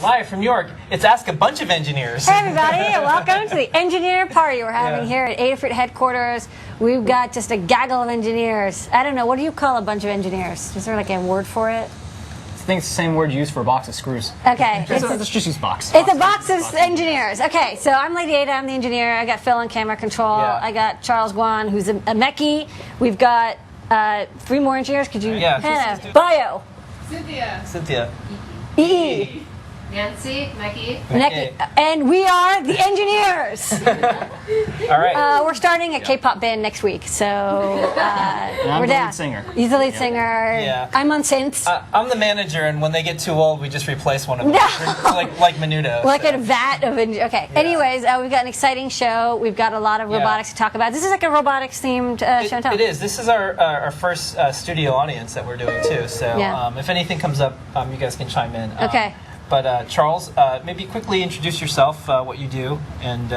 Live from New York, it's Ask a Bunch of Engineers. Hey everybody, welcome to the engineer party we're having here at Adafruit headquarters. We've got just a gaggle of engineers. I don't know, what do you call a bunch of engineers? Is there like a word for it? I think it's the same word used for a box of screws. Okay. Let's just use box. It's a box of engineers. Okay, so I'm Lady Ada, I'm the engineer. I got Phil on camera control. Yeah. I got Charles Guan, who's a mechie. We've got 3 more engineers. Could you? Yeah. Hannah, Bio. Cynthia. E. Nancy, Mackie. Neki. And we are the engineers. All right. We're starting a K-pop band next week, so And I'm we're the down. lead singer. He's the lead singer. Yeah. I'm on synths. I'm the manager, and when they get too old, we just replace one of them. like Menudo. Like so. a vat of okay. Yeah. Anyways, we've got an exciting show. We've got a lot of robotics to talk about. This is like a robotics themed show and tell. It is. This is our first studio audience that we're doing too. So if anything comes up, you guys can chime in. Okay. But Charles, maybe quickly introduce yourself, what you do, and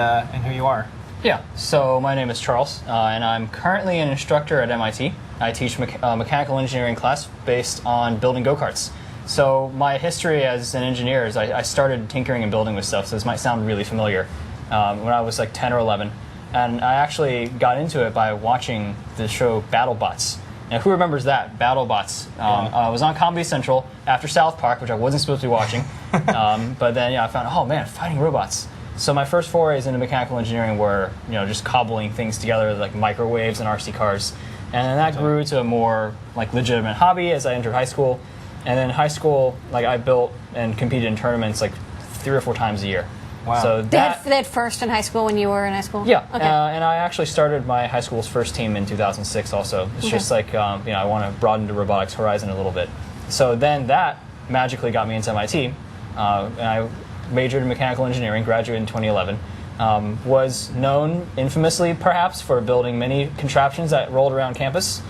who you are. Yeah, so my name is Charles, and I'm currently an instructor at MIT. I teach a mechanical engineering class based on building go-karts. So my history as an engineer is I started tinkering and building with stuff, so this might sound really familiar, when I was like 10 or 11. And I actually got into it by watching the show BattleBots. Now, who remembers that? BattleBots. I was on Comedy Central after South Park, which I wasn't supposed to be watching. But then, I found, oh man, fighting robots. So my first forays into mechanical engineering were, just cobbling things together like microwaves and RC cars. And then that grew to a more like legitimate hobby as I entered high school. And then in high school, like I built and competed in tournaments like 3 or 4 times a year. Wow. So They had first in high school when you were in high school? Yeah, Okay. and I actually started my high school's first team in 2006 also. It's just like, I want to broaden the robotics horizon a little bit. So then that magically got me into MIT, and I majored in mechanical engineering, graduated in 2011. Was known infamously, perhaps, for building many contraptions that rolled around campus.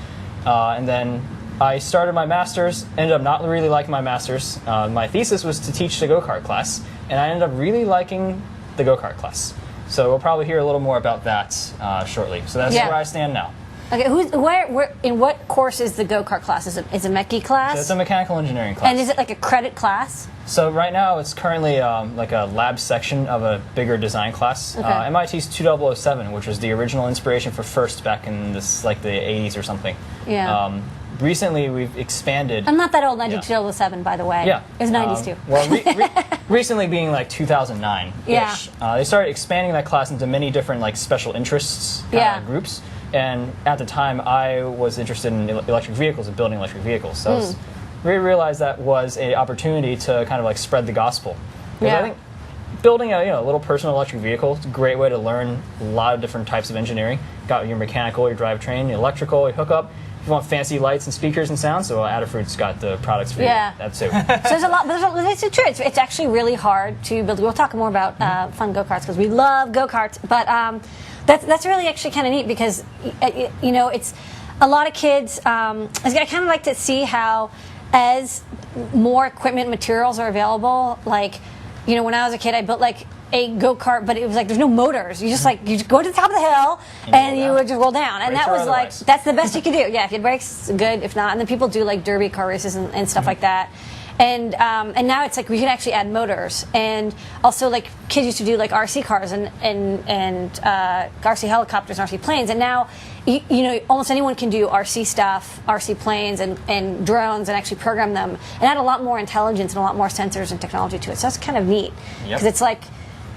And then I started my master's, ended up not really liking my master's. My thesis was to teach the go-kart class, and I ended up really liking the go-kart class. So we'll probably hear a little more about that shortly. So that's where I stand now. Okay, where in what course is the go-kart class? Is it a mechie class? So it's a mechanical engineering class. And is it like a credit class? So right now it's currently like a lab section of a bigger design class. Okay. MIT's 2007, which was the original inspiration for FIRST back in this like the 80s or something. Yeah. Recently we've expanded. I'm not that old. I did 2007, by the way. Yeah. It was 90s too. Well, recently being like 2009-ish. Yeah. They started expanding that class into many different like special interests groups. And at the time, I was interested in electric vehicles and building electric vehicles. So we realized that was an opportunity to kind of like spread the gospel. Because I think building a little personal electric vehicle is a great way to learn a lot of different types of engineering. Got your mechanical, your drivetrain, your electrical, your hookup. If you want fancy lights and speakers and sound, so Adafruit's got the products for you. That's it. So there's a lot, but it's true. It's actually really hard to build. We'll talk more about fun go-karts because we love go-karts. But that's really actually kind of neat because it's a lot of kids. I kind of like to see how as more equipment materials are available. Like when I was a kid, I built like a go-kart, but it was like there's no motors. You just go to the top of the hill and you would just roll down, and that was like that's the best you could do. Yeah, if it breaks, good. If not, and then people do like derby car races and stuff like that. And now it's like we can actually add motors, and also like kids used to do like RC cars and RC helicopters and RC planes, and now almost anyone can do RC stuff, RC planes and drones, and actually program them and add a lot more intelligence and a lot more sensors and technology to it. So that's kind of neat because it's like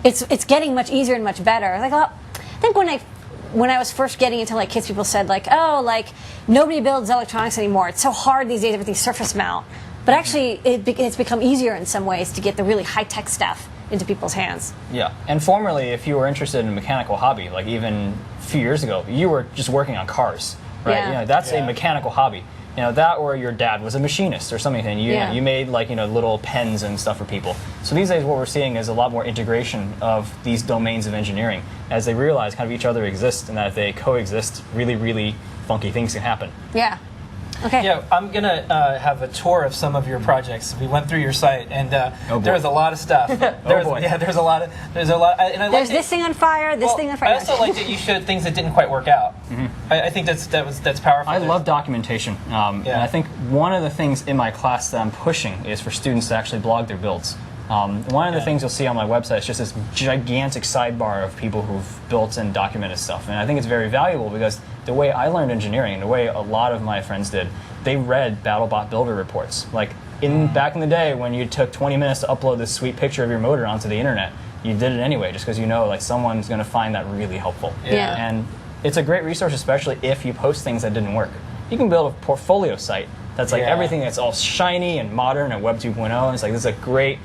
it's getting much easier and much better. Like I think when I was first getting into like kids, people said like, oh, like nobody builds electronics anymore. It's so hard these days. Everything's surface mount. But actually, it's become easier in some ways to get the really high-tech stuff into people's hands. Yeah, and formerly, if you were interested in a mechanical hobby, like even a few years ago, you were just working on cars, right? Yeah. That's a mechanical hobby. That or your dad was a machinist or something, and you made like little pens and stuff for people. So these days, what we're seeing is a lot more integration of these domains of engineering as they realize kind of each other exist, and that if they coexist, really, really funky things can happen. Yeah. Okay. Yeah, I'm gonna have a tour of some of your projects. We went through your site, and there was a lot of stuff. There's a lot. And I there's this thing on fire. This thing on fire. I also like that you showed things that didn't quite work out. I think that's powerful. I love documentation, and I think one of the things in my class that I'm pushing is for students to actually blog their builds. One of the things you'll see on my website is just this gigantic sidebar of people who've built and documented stuff. And I think it's very valuable because the way I learned engineering and the way a lot of my friends did, they read BattleBot Builder reports. Like back in the day when you took 20 minutes to upload this sweet picture of your motor onto the internet, you did it anyway just because you know like someone's going to find that really helpful. Yeah. And it's a great resource, especially if you post things that didn't work. You can build a portfolio site that's like everything that's all shiny and modern and Web 2.0. And it's like this is a great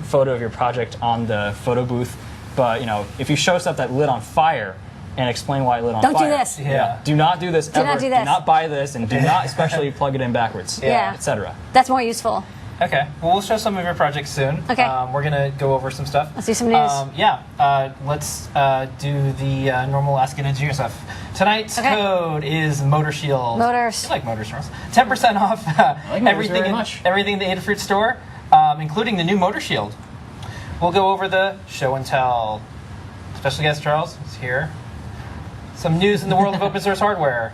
photo of your project on the photo booth. But if you show stuff that lit on fire and explain why it lit on fire. Don't do this. Yeah. Do not do this ever. Not do this. Do not buy this, and do not especially plug it in backwards. Etc. That's more useful. Okay. Well, we'll show some of your projects soon. Okay. We're gonna go over some stuff. Let's do some news. Let's do the normal Ask an Engineer stuff. Tonight's code is Motor Shield. Motors. I like motors, Charles. 10% off like everything very much. everything in the Adafruit store, including the new Motor Shield. We'll go over the show and tell. Special guest Charles is here. Some news in the world of open source hardware.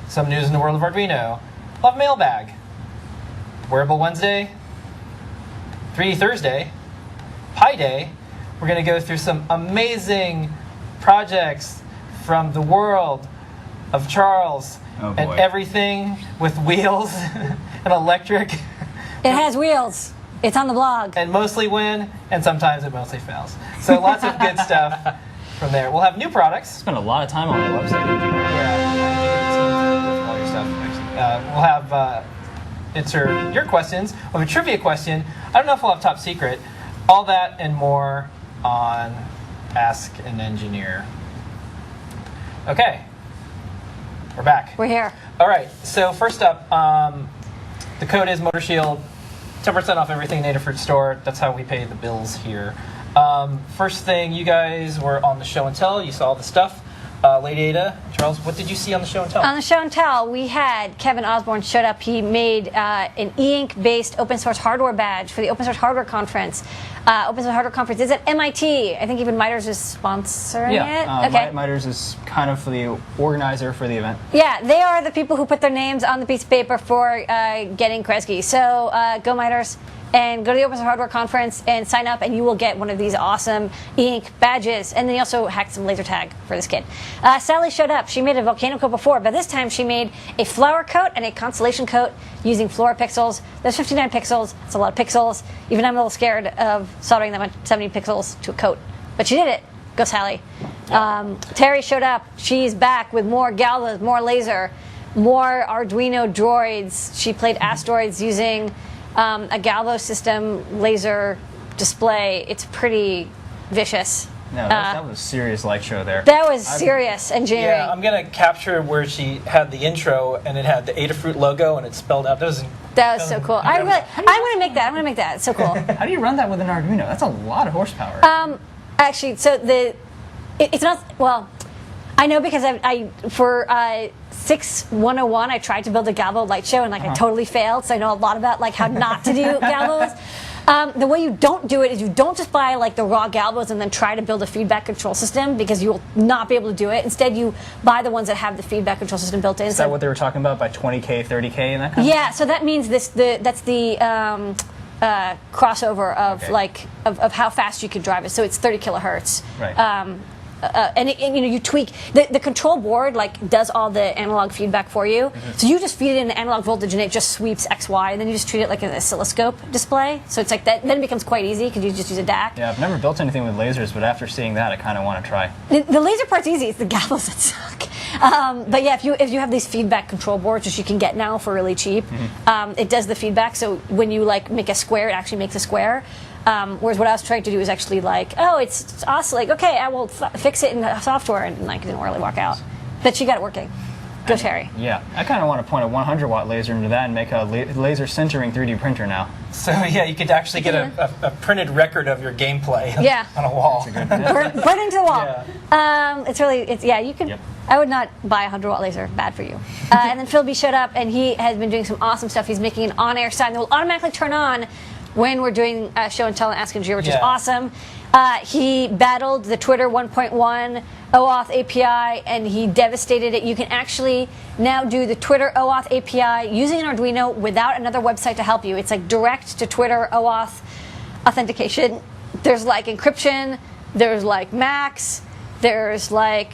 Some news in the world of Arduino. We'll have mailbag. Wearable Wednesday. 3D Thursday. Pi Day. We're going to go through some amazing projects from the world of Charles and everything with wheels and electric. It has wheels. It's on the blog. And mostly win, and sometimes it mostly fails. So lots of good stuff from there. We'll have new products. Spend a lot of time on the website. All your stuff. We'll have answer your questions. We'll have a trivia question. I don't know if we'll have top secret. All that and more on Ask an Engineer. Okay, we're back. We're here. All right. So first up, the code is Motor Shield. 10% off everything in Adafruit store. That's how we pay the bills here. First thing, you guys were on the show and tell. You saw the stuff. Lady Ada, Charles, what did you see on the show and tell? On the show and tell, we had Kevin Osborne showed up. He made an e-ink-based open source hardware badge for the Open Source Hardware Conference. Open Source Hardware Conference is at MIT. I think even Miters is sponsoring it. Okay. Miters is kind of the organizer for the event. Yeah, they are the people who put their names on the piece of paper for getting Kresge. So go Miters. And go to the Open Source Hardware Conference and sign up, and you will get one of these awesome e-ink badges. And then he also hacked some laser tag for this kid. Sally showed up. She made a volcano coat before, but this time she made a flower coat and a constellation coat using fluoropixels. There's 59 pixels. That's a lot of pixels. Even I'm a little scared of soldering them at 70 pixels to a coat. But she did it. Go Sally. Terry showed up. She's back with more galvas, more laser, more Arduino droids. She played asteroids using a Galvo system laser display. It's pretty vicious. No, that was a serious light show there. That was serious engineering. Yeah, I'm going to capture where she had the intro and it had the Adafruit logo and it spelled out. That was so cool. I'm going to make that. I'm going to make that. It's so cool. How do you run that with an Arduino? That's a lot of horsepower. Actually, so it's not, well, I know because for 6101 I tried to build a Galvo light show and I totally failed, so I know a lot about how not to do Galvos. The way you don't do it is you don't just buy the raw Galvos and then try to build a feedback control system because you will not be able to do it. Instead, you buy the ones that have the feedback control system built in. Is that what they were talking about by 20K, 30K and that kind of Yeah, so that means that's the crossover of of how fast you could drive it. So it's 30 kilohertz. Right. And you tweak the control board does all the analog feedback for you. So you just feed it in the analog voltage and it just sweeps X, Y, and then you just treat it like an oscilloscope display. So it's like that. Then it becomes quite easy because you just use a DAC. Yeah, I've never built anything with lasers, but after seeing that, I kind of want to try. The laser part's easy. It's the galvos that suck. But yeah, if you have these feedback control boards, which you can get now for really cheap, it does the feedback. So when you make a square, it actually makes a square. Whereas what I was trying to do is actually it's oscillate. Okay, I will fix it in the software, and it didn't really work out. But she got it working. Go Terry. Yeah, I kind of want to point a 100-watt laser into that and make a laser sintering 3D printer now. So yeah, you could actually get a printed record of your gameplay on a wall. Burn into the wall. Yeah. You could. Yep. I would not buy a 100-watt laser. Bad for you. And then Phil B showed up, and he has been doing some awesome stuff. He's making an on-air sign that will automatically turn on when we're doing show and tell and Ask Engineer, which is awesome. He battled the Twitter 1.1 OAuth API, and he devastated it. You can actually now do the Twitter OAuth API using an Arduino without another website to help you. It's direct to Twitter OAuth authentication. There's like encryption, there's like Macs, there's like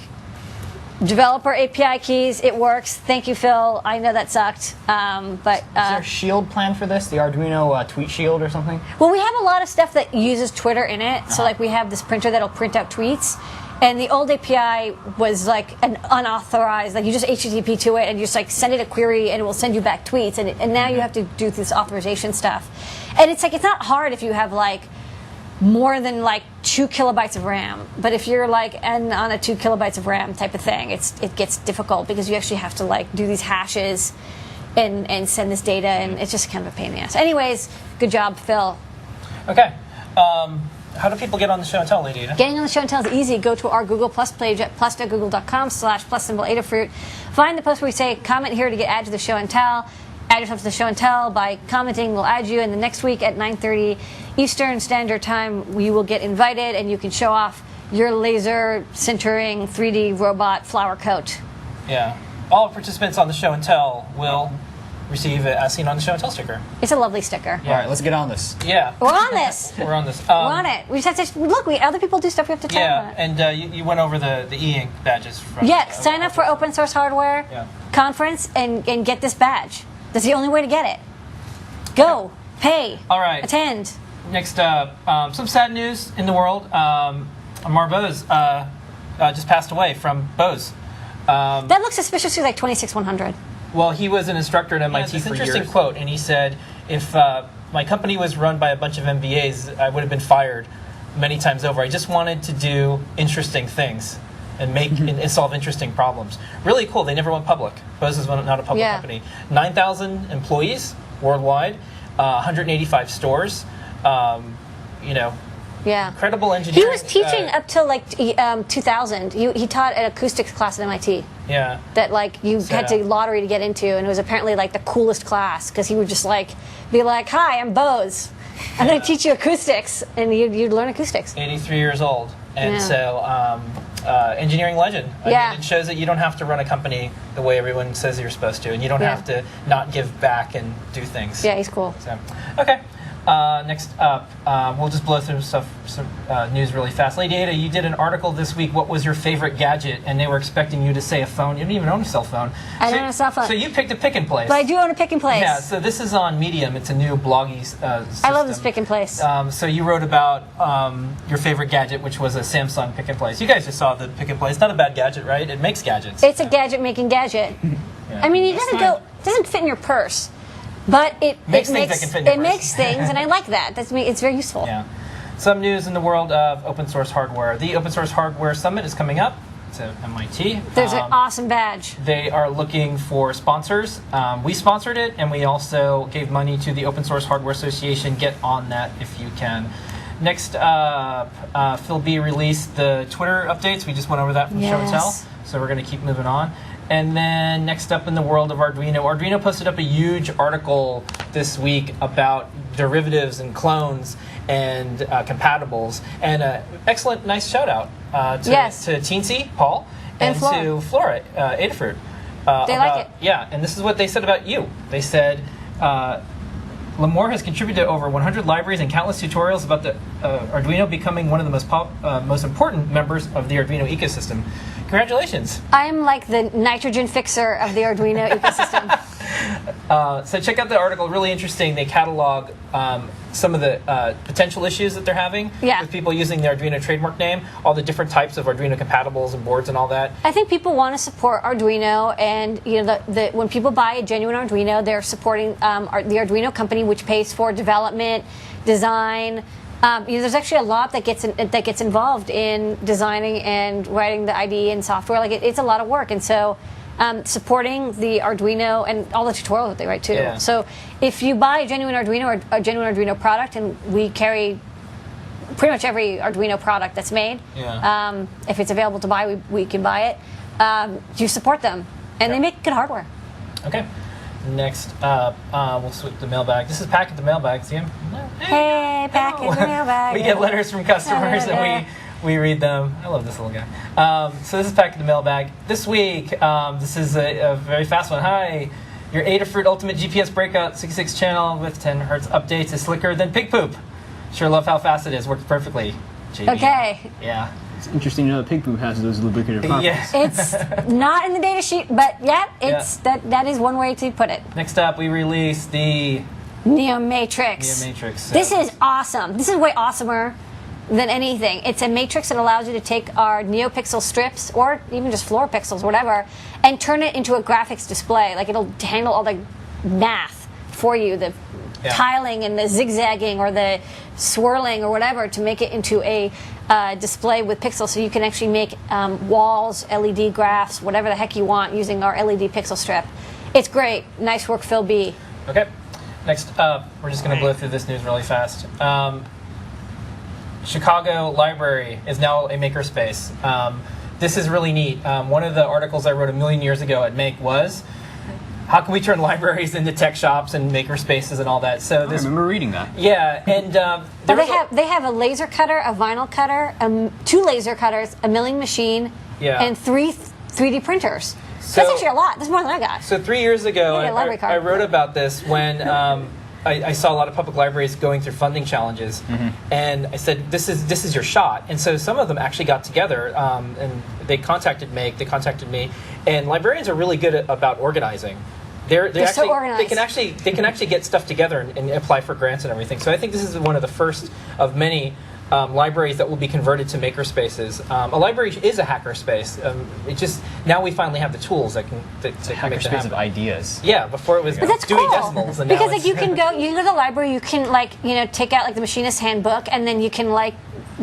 developer API keys. It works. Thank you, Phil. I know that sucked. But Is there a shield plan for this? The Arduino tweet shield or something? well, we have a lot of stuff that uses Twitter in it. So like we have this printer that'll print out tweets. And the old API was like an unauthorized, like you just HTTP to it and you just like send it a query and it will send you back tweets. And now you have to do this authorization stuff. And it's like, it's not hard if you have like more than like 2 kilobytes of RAM. But if you're like on a 2 kilobytes of RAM type of thing, it gets difficult because you actually have to like do these hashes and send this data, and it's just kind of a pain in the ass. Anyways, good job, Phil. Okay. How do people get on the show and tell, Lady Ada? Getting on the show and tell is easy. Go to our Google Plus page at plus.google.com/+Adafruit. Find the post where we say comment here to get added to the show and tell. Add yourself to the show and tell by commenting. We'll add you, and the next week at 9:30 Eastern Standard Time, we will get invited, and you can show off your laser sintering 3D robot flower coat. Yeah. All participants on the show and tell will receive a As Seen on the Show and Tell sticker. It's a lovely sticker. All right, let's get on this. Yeah. We're on this. We're on this. We're on it. We just have to look. Other people do stuff. We have to tell Yeah, them. and you went over the e-ink badges. From, Yeah, sign up for Open Source Hardware Conference and get this badge. That's the only way to get it. Go, pay, All right. attend. Next up, some sad news in the world. Amar Bose just passed away from Bose. That looks suspiciously like 26100. Well, he was an instructor at MIT for years. Interesting quote, and he said, if my company was run by a bunch of MBAs, I would have been fired many times over. I just wanted to do interesting things and make and solve interesting problems. Really cool. They never went public. Bose is not a public company. 9,000 employees worldwide, 185 stores. Incredible engineering. He was teaching up till like 2000. He taught an acoustics class at MIT. Yeah. That like you had to lottery to get into, and it was apparently like the coolest class because he would just like be like, "Hi, I'm Bose. I'm going to teach you acoustics," and you'd learn acoustics. 83 years old, and so engineering legend. I mean, it shows that you don't have to run a company the way everyone says you're supposed to, and you don't have to not give back and do things. Yeah, he's cool. So, okay. Next up, we'll just blow through some news really fast. Lady Ada, you did an article this week. What was your favorite gadget? And they were expecting you to say a phone. You didn't even own a cell phone. I don't own a cell phone. So you picked a Pick and Place. But I do own a Pick and Place. Yeah, so this is on Medium. It's a new bloggy system. I love this Pick and Place. So you wrote about your favorite gadget, which was a Samsung Pick and Place. You guys just saw the Pick and Place. Not a bad gadget, right? It makes gadgets. It's a gadget-making gadget. I mean, it doesn't fit in your purse. But it makes things that can fit in your purse. Makes things, and I like that. It's very useful. Yeah. Some news in the world of open source hardware. The Open Source Hardware Summit is coming up. It's at MIT. There's an awesome badge. They are looking for sponsors. We sponsored it, and we also gave money to the Open Source Hardware Association. Get on that if you can. Next up, Phil B released the Twitter updates. We just went over that from Show and Tell, so we're going to keep moving on. And then next up in the world of Arduino, Arduino posted up a huge article this week about derivatives and clones and compatibles. And an excellent, nice shout out to Teensy, Paul, and to Flora, Adafruit. They like it. Yeah, and this is what they said about you. They said, Lamore has contributed to over 100 libraries and countless tutorials about the Arduino becoming one of the most important members of the Arduino ecosystem. Congratulations. I'm like the nitrogen fixer of the Arduino ecosystem. So check out the article, really interesting. They catalog some of the potential issues that they're having with people using the Arduino trademark name, all the different types of Arduino compatibles and boards and all that. I think people want to support Arduino, and when people buy a genuine Arduino, they're supporting the Arduino company, which pays for development, design. There's actually a lot that gets involved in designing and writing the IDE and software. Like it's a lot of work, and so supporting the Arduino and all the tutorials that they write too. Yeah. So if you buy a genuine Arduino or a genuine Arduino product, and we carry pretty much every Arduino product that's made. Yeah. If it's available to buy, we can buy it. You support them, and they make good hardware. Okay. Next up, we'll switch the mailbag. This is Pack at the Mailbag. See him? Hey, Pack at the Mailbag. We get letters from customers and we read them. I love this little guy. So this is Pack at the Mailbag. This week, this is a very fast one. Hi. Your Adafruit Ultimate GPS Breakout 66 channel with 10 Hz updates is slicker than pig poop. Sure love how fast it is. Works perfectly. JB. Okay. Yeah. It's interesting to know that pig poop has those lubricative properties. Yeah. It's not in the data sheet, but yeah, it's that is one way to put it. Next up, we released the Neo Matrix. Neo Matrix. This is awesome. This is way awesomer than anything. It's a matrix that allows you to take our NeoPixel strips, or even just floor pixels, whatever, and turn it into a graphics display. Like, it'll handle all the math for you, the tiling and the zigzagging or the swirling or whatever, to make it into a display with pixels, so you can actually make walls, LED graphs, whatever the heck you want using our LED pixel strip. It's great. Nice work, Phil B. Okay. Next up, we're just going to blow through this news really fast. Chicago Library is now a makerspace. This is really neat. One of the articles I wrote a million years ago at Make was, how can we turn libraries into tech shops and makerspaces and all that? So this, I remember reading that. Yeah, and they have a laser cutter, a vinyl cutter, 2 laser cutters, a milling machine, and 3 3D printers. So, that's actually a lot. That's more than I got. So 3 years ago, You need a library card. I wrote about this when I saw a lot of public libraries going through funding challenges, and I said, "This is your shot." And so some of them actually got together, and they contacted Make, they contacted me, and librarians are really good about organizing. They're so actually, organized. They can actually get stuff together and apply for grants and everything. So I think this is one of the first of many libraries that will be converted to makerspaces. A library is a hackerspace. It just, now we finally have the tools that can make that Hackerspace happen. of ideas. Yeah, before it was But that's Dewey cool. Decimals, and now Because it's, you can go to the library, you can take out like the machinist handbook, and then you can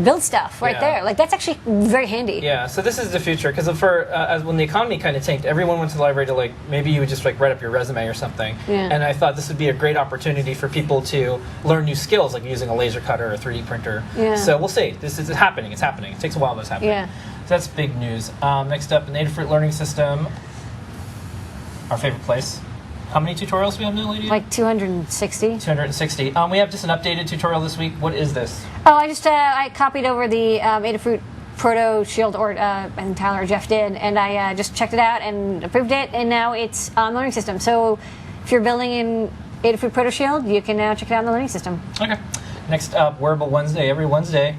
build stuff right there. Like, that's actually very handy. Yeah, so this is the future, because as when the economy kind of tanked, everyone went to the library to maybe you would just write up your resume or something. Yeah. And I thought this would be a great opportunity for people to learn new skills, like using a laser cutter or a 3D printer. Yeah. So we'll see. This is happening. It's happening. It takes a while, but it's happening. Yeah. So that's big news. Next up, an Adafruit learning system. Our favorite place. How many tutorials do we have now, lady? Like 260. 260. We have just an updated tutorial this week. What is this? Oh, I copied over the Adafruit Proto Shield, or I think Tyler or Jeff did, and I just checked it out and approved it, and now it's on the learning system. So if you're building in Adafruit Proto Shield, you can now check it out on the learning system. Okay. Next up, Wearable Wednesday. Every Wednesday.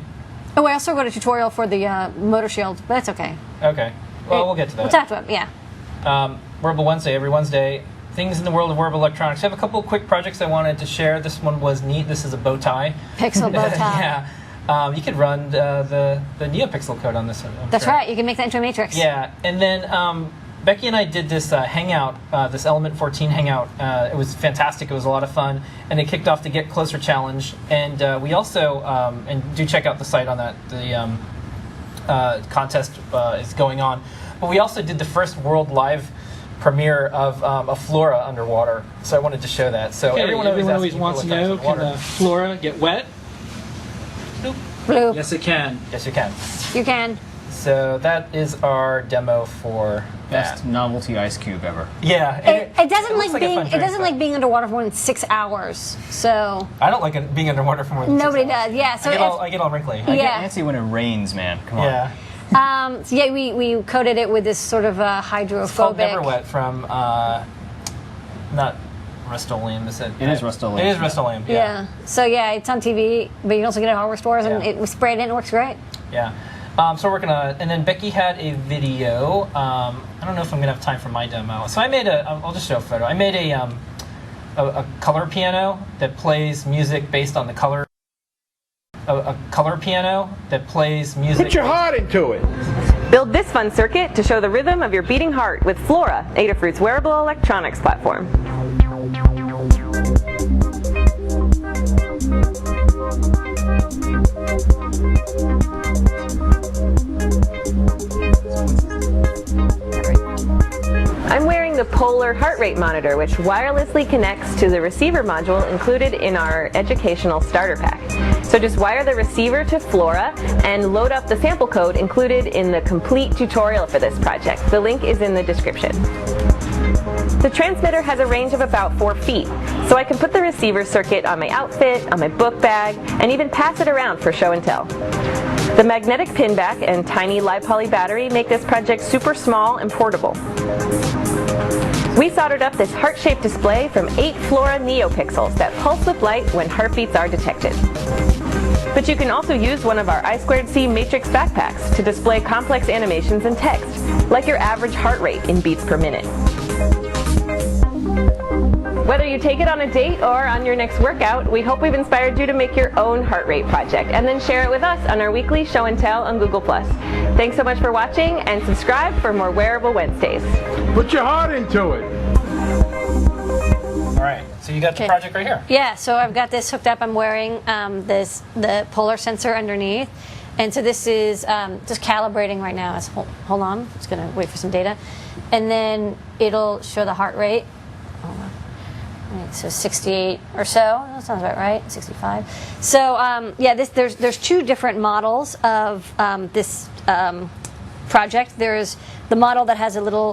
Oh, I also got a tutorial for the Motor Shield, but that's okay. Okay. Well, we'll get to that. We'll talk about it, yeah. Wearable Wednesday, every Wednesday. Things in the world of wearable electronics. I have a couple of quick projects I wanted to share. This one was neat. This is a bow tie. Pixel bow tie. Yeah. You could run the NeoPixel code on this one. That's right. You can make that into a matrix. Yeah. And then Becky and I did this hangout, this Element 14 hangout. It was fantastic. It was a lot of fun. And it kicked off the Get Closer challenge. And we also, and do check out the site on that. The contest is going on. But we also did the first world live premiere of a Flora underwater, so I wanted to show that. So Okay, everyone always wants to know, can the Flora get wet? Blue. Yes, it can. Yes, you can. You can. So that is our demo for Best that. novelty ice cube ever. Yeah. It doesn't looks like a being fun drink, but being underwater for more than 6 hours. So I don't like being underwater for more than 6 nobody hours. does. Yeah. So I get all wrinkly. I Yeah. get antsy when it rains, man. Come on. Yeah. so yeah, we coated it with this sort of hydrophobic. It's called Never Wet from not Rust-Oleum, is it? It is Rust-Oleum. It is Rust-Oleum. Yeah. So yeah, it's on TV, but you can also get it at hardware stores, and Yeah. we spray it in. It works great. Yeah. So we're working on it. And then Becky had a video. I don't know if I'm going to have time for my demo. So I made I'll just show a photo. I made a color piano that plays music based on the color. A color piano that plays music. Put your heart into it. Build this fun circuit to show the rhythm of your beating heart with Flora, Adafruit's wearable electronics platform. I'm wearing the Polar heart rate monitor, which wirelessly connects to the receiver module included in our educational starter pack. So just wire the receiver to Flora and load up the sample code included in the complete tutorial for this project. The link is in the description. The transmitter has a range of about 4 feet, so I can put the receiver circuit on my outfit, on my book bag, and even pass it around for show and tell. The magnetic pin back and tiny li-poly battery make this project super small and portable. We soldered up this heart-shaped display from 8 Flora NeoPixels that pulse with light when heartbeats are detected. But you can also use one of our I2C Matrix backpacks to display complex animations and text, like your average heart rate in beats per minute. Whether you take it on a date or on your next workout, we hope we've inspired you to make your own heart rate project and then share it with us on our weekly show and tell on Google+. Thanks so much for watching, and subscribe for more Wearable Wednesdays. Put your heart into it. All right, so you got the project right here. Yeah, so I've got this hooked up. I'm wearing the polar sensor underneath. And so this is just calibrating right now. Hold on, I'm just going to wait for some data. And then it'll show the heart rate. Hold on. Right, so 68 or so. That sounds about right. 65. So yeah, there's two different models of this project. There's the model that has a little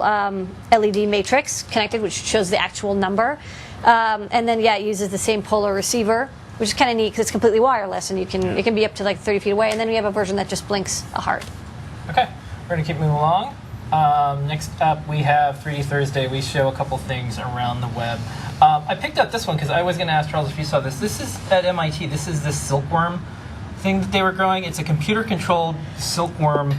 LED matrix connected, which shows the actual number. And then yeah, it uses the same polar receiver, which is kind of neat because it's completely wireless, and it can be up to like 30 feet away. And then we have a version that just blinks a heart. Okay, we're gonna keep moving along. Next up, we have 3D Thursday. We show a couple things around the web. I picked up this one because I was going to ask Charles if you saw this. This is at MIT. This is the silkworm thing that they were growing. It's a computer-controlled silkworm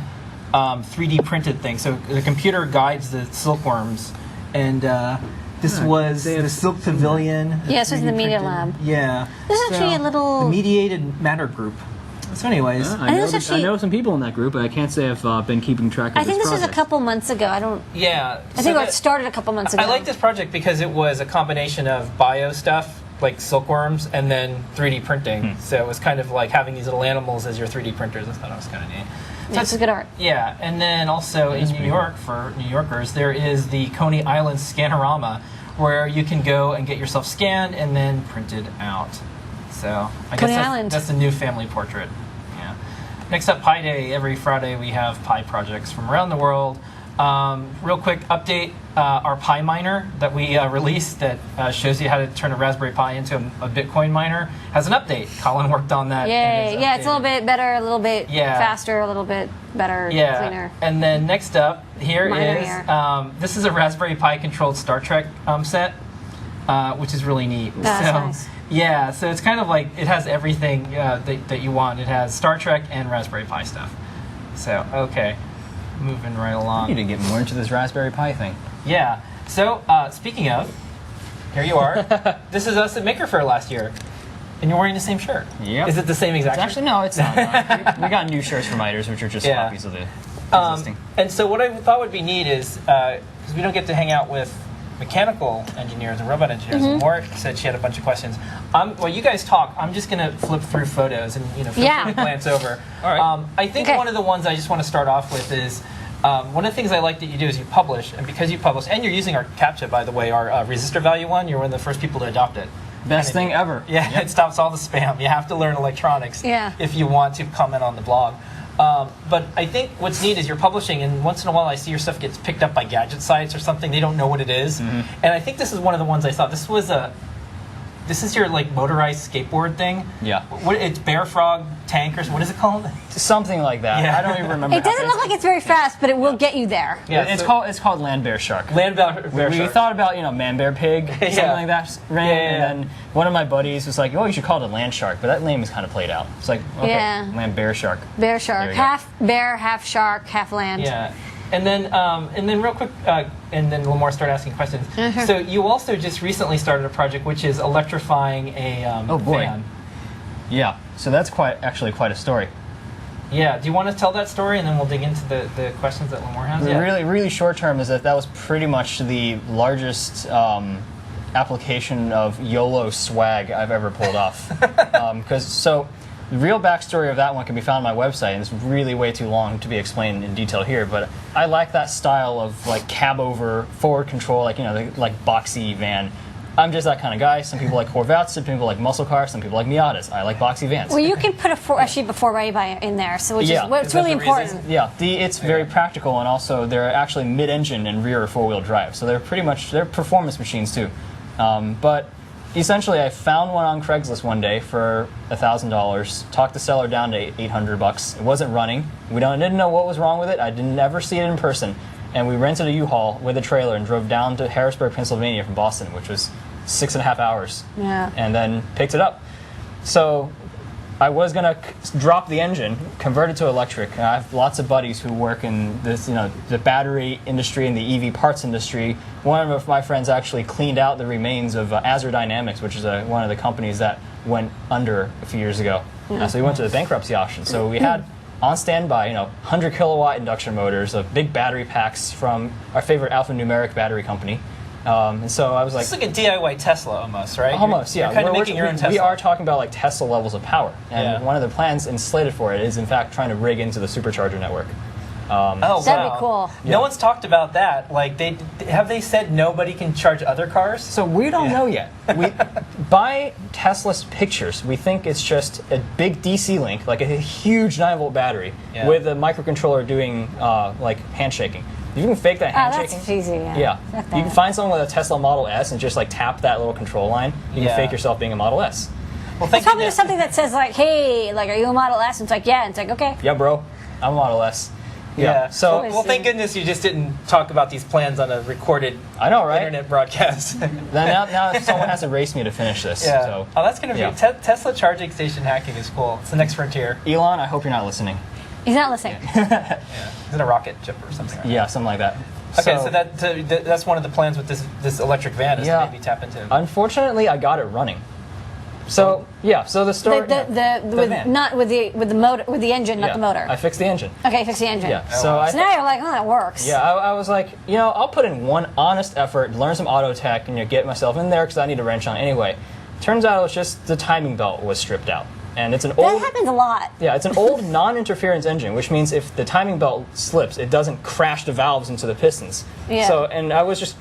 3D printed thing. So the computer guides the silkworms, and this was the Silk Pavilion. Yeah, this was in the Media Lab. Yeah. This is actually a little... The Mediated Matter Group. So anyways, I know some people in that group, but I can't say I've been keeping track of this I think this was project. a couple months ago. Yeah. I think it started a couple months ago. I like this project because it was a combination of bio stuff, like silkworms, and then 3D printing. So it was kind of like having these little animals as your 3D printers. I thought it was kind of neat. So That's good art. Yeah, and then also in New York, for New Yorkers, there is the Coney Island Scanorama, where you can go and get yourself scanned and then printed out. So I guess that's the new family portrait. Yeah. Next up, Pi Day. Every Friday we have Pi projects from around the world. Real quick update, our Pi miner that we released that shows you how to turn a Raspberry Pi into a Bitcoin miner has an update. Colin worked on that. Yay. Yeah, it's a little bit better, a little bit faster, a little bit better, cleaner. And then next up, this is a Raspberry Pi controlled Star Trek set, which is really neat. That's nice. Yeah, so it's kind of like, it has everything that you want. It has Star Trek and Raspberry Pi stuff. So, okay, moving right along. I need to get more into this Raspberry Pi thing. Yeah, so speaking of, here you are. This is us at Maker Faire last year. And you're wearing the same shirt. Yep. Is it the same exact shirt? Actually, no, it's not. We got new shirts from Miters, which are just copies of the existing. And so what I thought would be neat is, because we don't get to hang out with mechanical engineers and robot engineers, and Laura said she had a bunch of questions. While you guys talk, I'm just going to flip through photos and feel free to glance over. All right. I think one of the ones I just want to start off with is, one of the things I like that you do is you publish, and because you publish, and you're using our CAPTCHA, by the way, our resistor value one, you're one of the first people to adopt it. Best thing ever. Yeah, it stops all the spam. You have to learn electronics if you want to comment on the blog. But I think what's neat is you're publishing, and once in a while I see your stuff gets picked up by gadget sites or something. They don't know what it is. And I think this is one of the ones I saw. This is your like motorized skateboard thing. Yeah. It's Bear Frog Tank or what is it called? Something like that. Yeah. I don't even remember. It doesn't look like it's very fast, but it will get you there. Yeah, it's called Land Bear Shark. Land Bear Shark. We thought about Man Bear Pig, something like that. And then one of my buddies was like, "Oh, you should call it a Land Shark," but that name is kind of played out. It's like, okay, Land Bear Shark. Bear Shark, half bear, half shark, half land. Yeah. And then real quick, and then Lamar started asking questions. So you also just recently started a project which is electrifying a van. Yeah, so that's actually quite a story. Yeah, do you want to tell that story and then we'll dig into the questions that Lamar has? Really short term is that was pretty much the largest application of YOLO swag I've ever pulled off. The real backstory of that one can be found on my website, and it's really way too long to be explained in detail here, but I like that style of like cab over forward control, like boxy van. I'm just that kind of guy. Some people like Corvettes, some people like muscle cars, some people like Miatas. I like boxy vans. Well, you can put a sheet of 4x in there, so which is really important. Yeah, it's very practical, and also they're actually mid-engine and rear 4-wheel drive, so they're performance machines too. But essentially, I found one on Craigslist one day for $1,000. Talked the seller down to $800. It wasn't running. Didn't know what was wrong with it. I didn't ever see it in person. And we rented a U-Haul with a trailer and drove down to Harrisburg, Pennsylvania from Boston, which was 6.5 hours. Yeah. And then picked it up. So I was gonna drop the engine, convert it to electric. And I have lots of buddies who work in this, the battery industry and the EV parts industry. One of my friends actually cleaned out the remains of Azure Dynamics, which is one of the companies that went under a few years ago. So he went to the bankruptcy auction. So we had on standby, 100 kilowatt induction motors, big battery packs from our favorite alphanumeric battery company. And so I was like, it's like a DIY Tesla almost, right? Almost, yeah. You're kind of making your own Tesla. We are talking about like Tesla levels of power, and one of the plans slated for it is in fact trying to rig into the supercharger network. That'd be cool. No one's talked about that. Like, have they said nobody can charge other cars? So we don't know yet. By Tesla's pictures, we think it's just a big DC link, like a huge 9-volt battery, with a microcontroller doing like handshaking. You can fake that handshaking. That's easy. Yeah. You can find someone with a Tesla Model S and just like tap that little control line. You can fake yourself being a Model S. Well, it's probably just something that says like, "Hey, like, are you a Model S?" And it's like, "Yeah." And it's like, "Okay." Yeah, bro. I'm a Model S. Yeah. So, well, thank goodness you just didn't talk about these plans on a recorded internet broadcast. now someone has to race me to finish this. Yeah. So. Oh, that's going to be Tesla charging station hacking is cool. It's the next frontier. Elon, I hope you're not listening. He's not listening. Is it a rocket ship or something? Like that? Something like that. Okay, so that's one of the plans with this electric van is to maybe tap into. Unfortunately, I got it running. So so the story with the motor, with the engine, not the motor. I fixed the engine. Okay, fix the engine. Yeah. So now you're like, oh, that works. Yeah, I was like, I'll put in one honest effort, learn some auto tech, and get myself in there because I need a wrench on it anyway. Turns out it was just the timing belt was stripped out. And it's an old. That happens a lot. Yeah, it's an old non-interference engine, which means if the timing belt slips, it doesn't crash the valves into the pistons. Yeah. So, and I was just,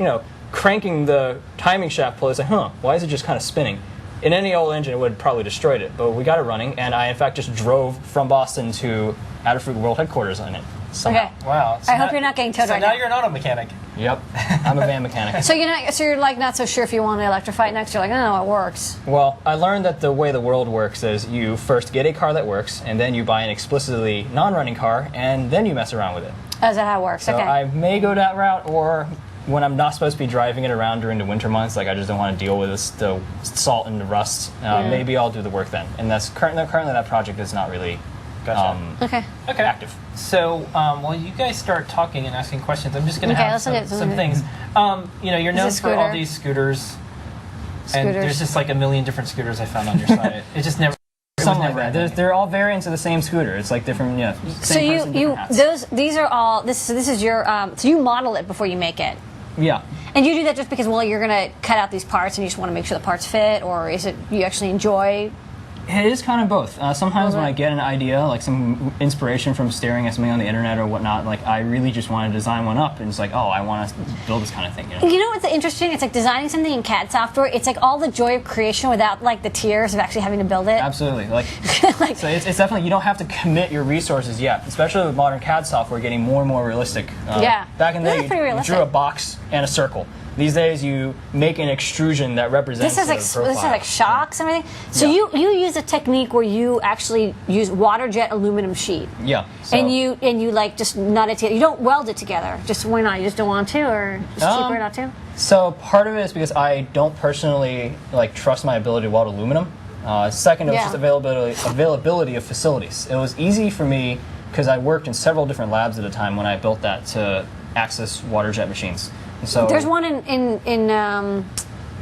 cranking the timing shaft pulley. It's like, why is it just kind of spinning? In any old engine, it would have probably destroyed it. But we got it running, and I, in fact, just drove from Boston to Adafruit World Headquarters on it. Somehow. Okay. Wow. So I hope you're not getting towed right now. So now you're an auto mechanic. Yep. I'm a van mechanic. So you're like not so sure if you want to electrify it next. You're like, no, it works. Well, I learned that the way the world works is you first get a car that works, and then you buy an explicitly non-running car, and then you mess around with it. Oh, is that how it works? So okay. I may go that route, or when I'm not supposed to be driving it around during the winter months, like I just don't want to deal with the salt and the rust, maybe I'll do the work then. And that's currently that project is not really active. So while you guys start talking and asking questions, I'm just going to ask some things. You're known for all these scooters, and there's just like a million different scooters I found on your site. It just never. Something like that. They're all variants of the same scooter. It's like different, same so these are all. This is your. So you model it before you make it. Yeah. And you do that just because, you're going to cut out these parts and you just want to make sure the parts fit, or is it you actually enjoy? It is kind of both. Sometimes when I get an idea, like some inspiration from staring at something on the internet or whatnot, like I really just want to design one up, and it's like, I want to build this kind of thing. You know what's interesting? It's like designing something in CAD software. It's like all the joy of creation without like the tears of actually having to build it. Absolutely. So it's definitely, you don't have to commit your resources yet, especially with modern CAD software getting more and more realistic. Back in the day, you drew a box and a circle. These days, you make an extrusion that represents the profile. This has like shocks and everything. So you use a technique where you actually use water jet aluminum sheet. Yeah. And you like just nut it together. You don't weld it together. Just why not? You just don't want to, or it's cheaper not to? So part of it is because I don't personally trust my ability to weld aluminum. Second, it was just availability of facilities. It was easy for me because I worked in several different labs at a time when I built that to access water jet machines. So there's one in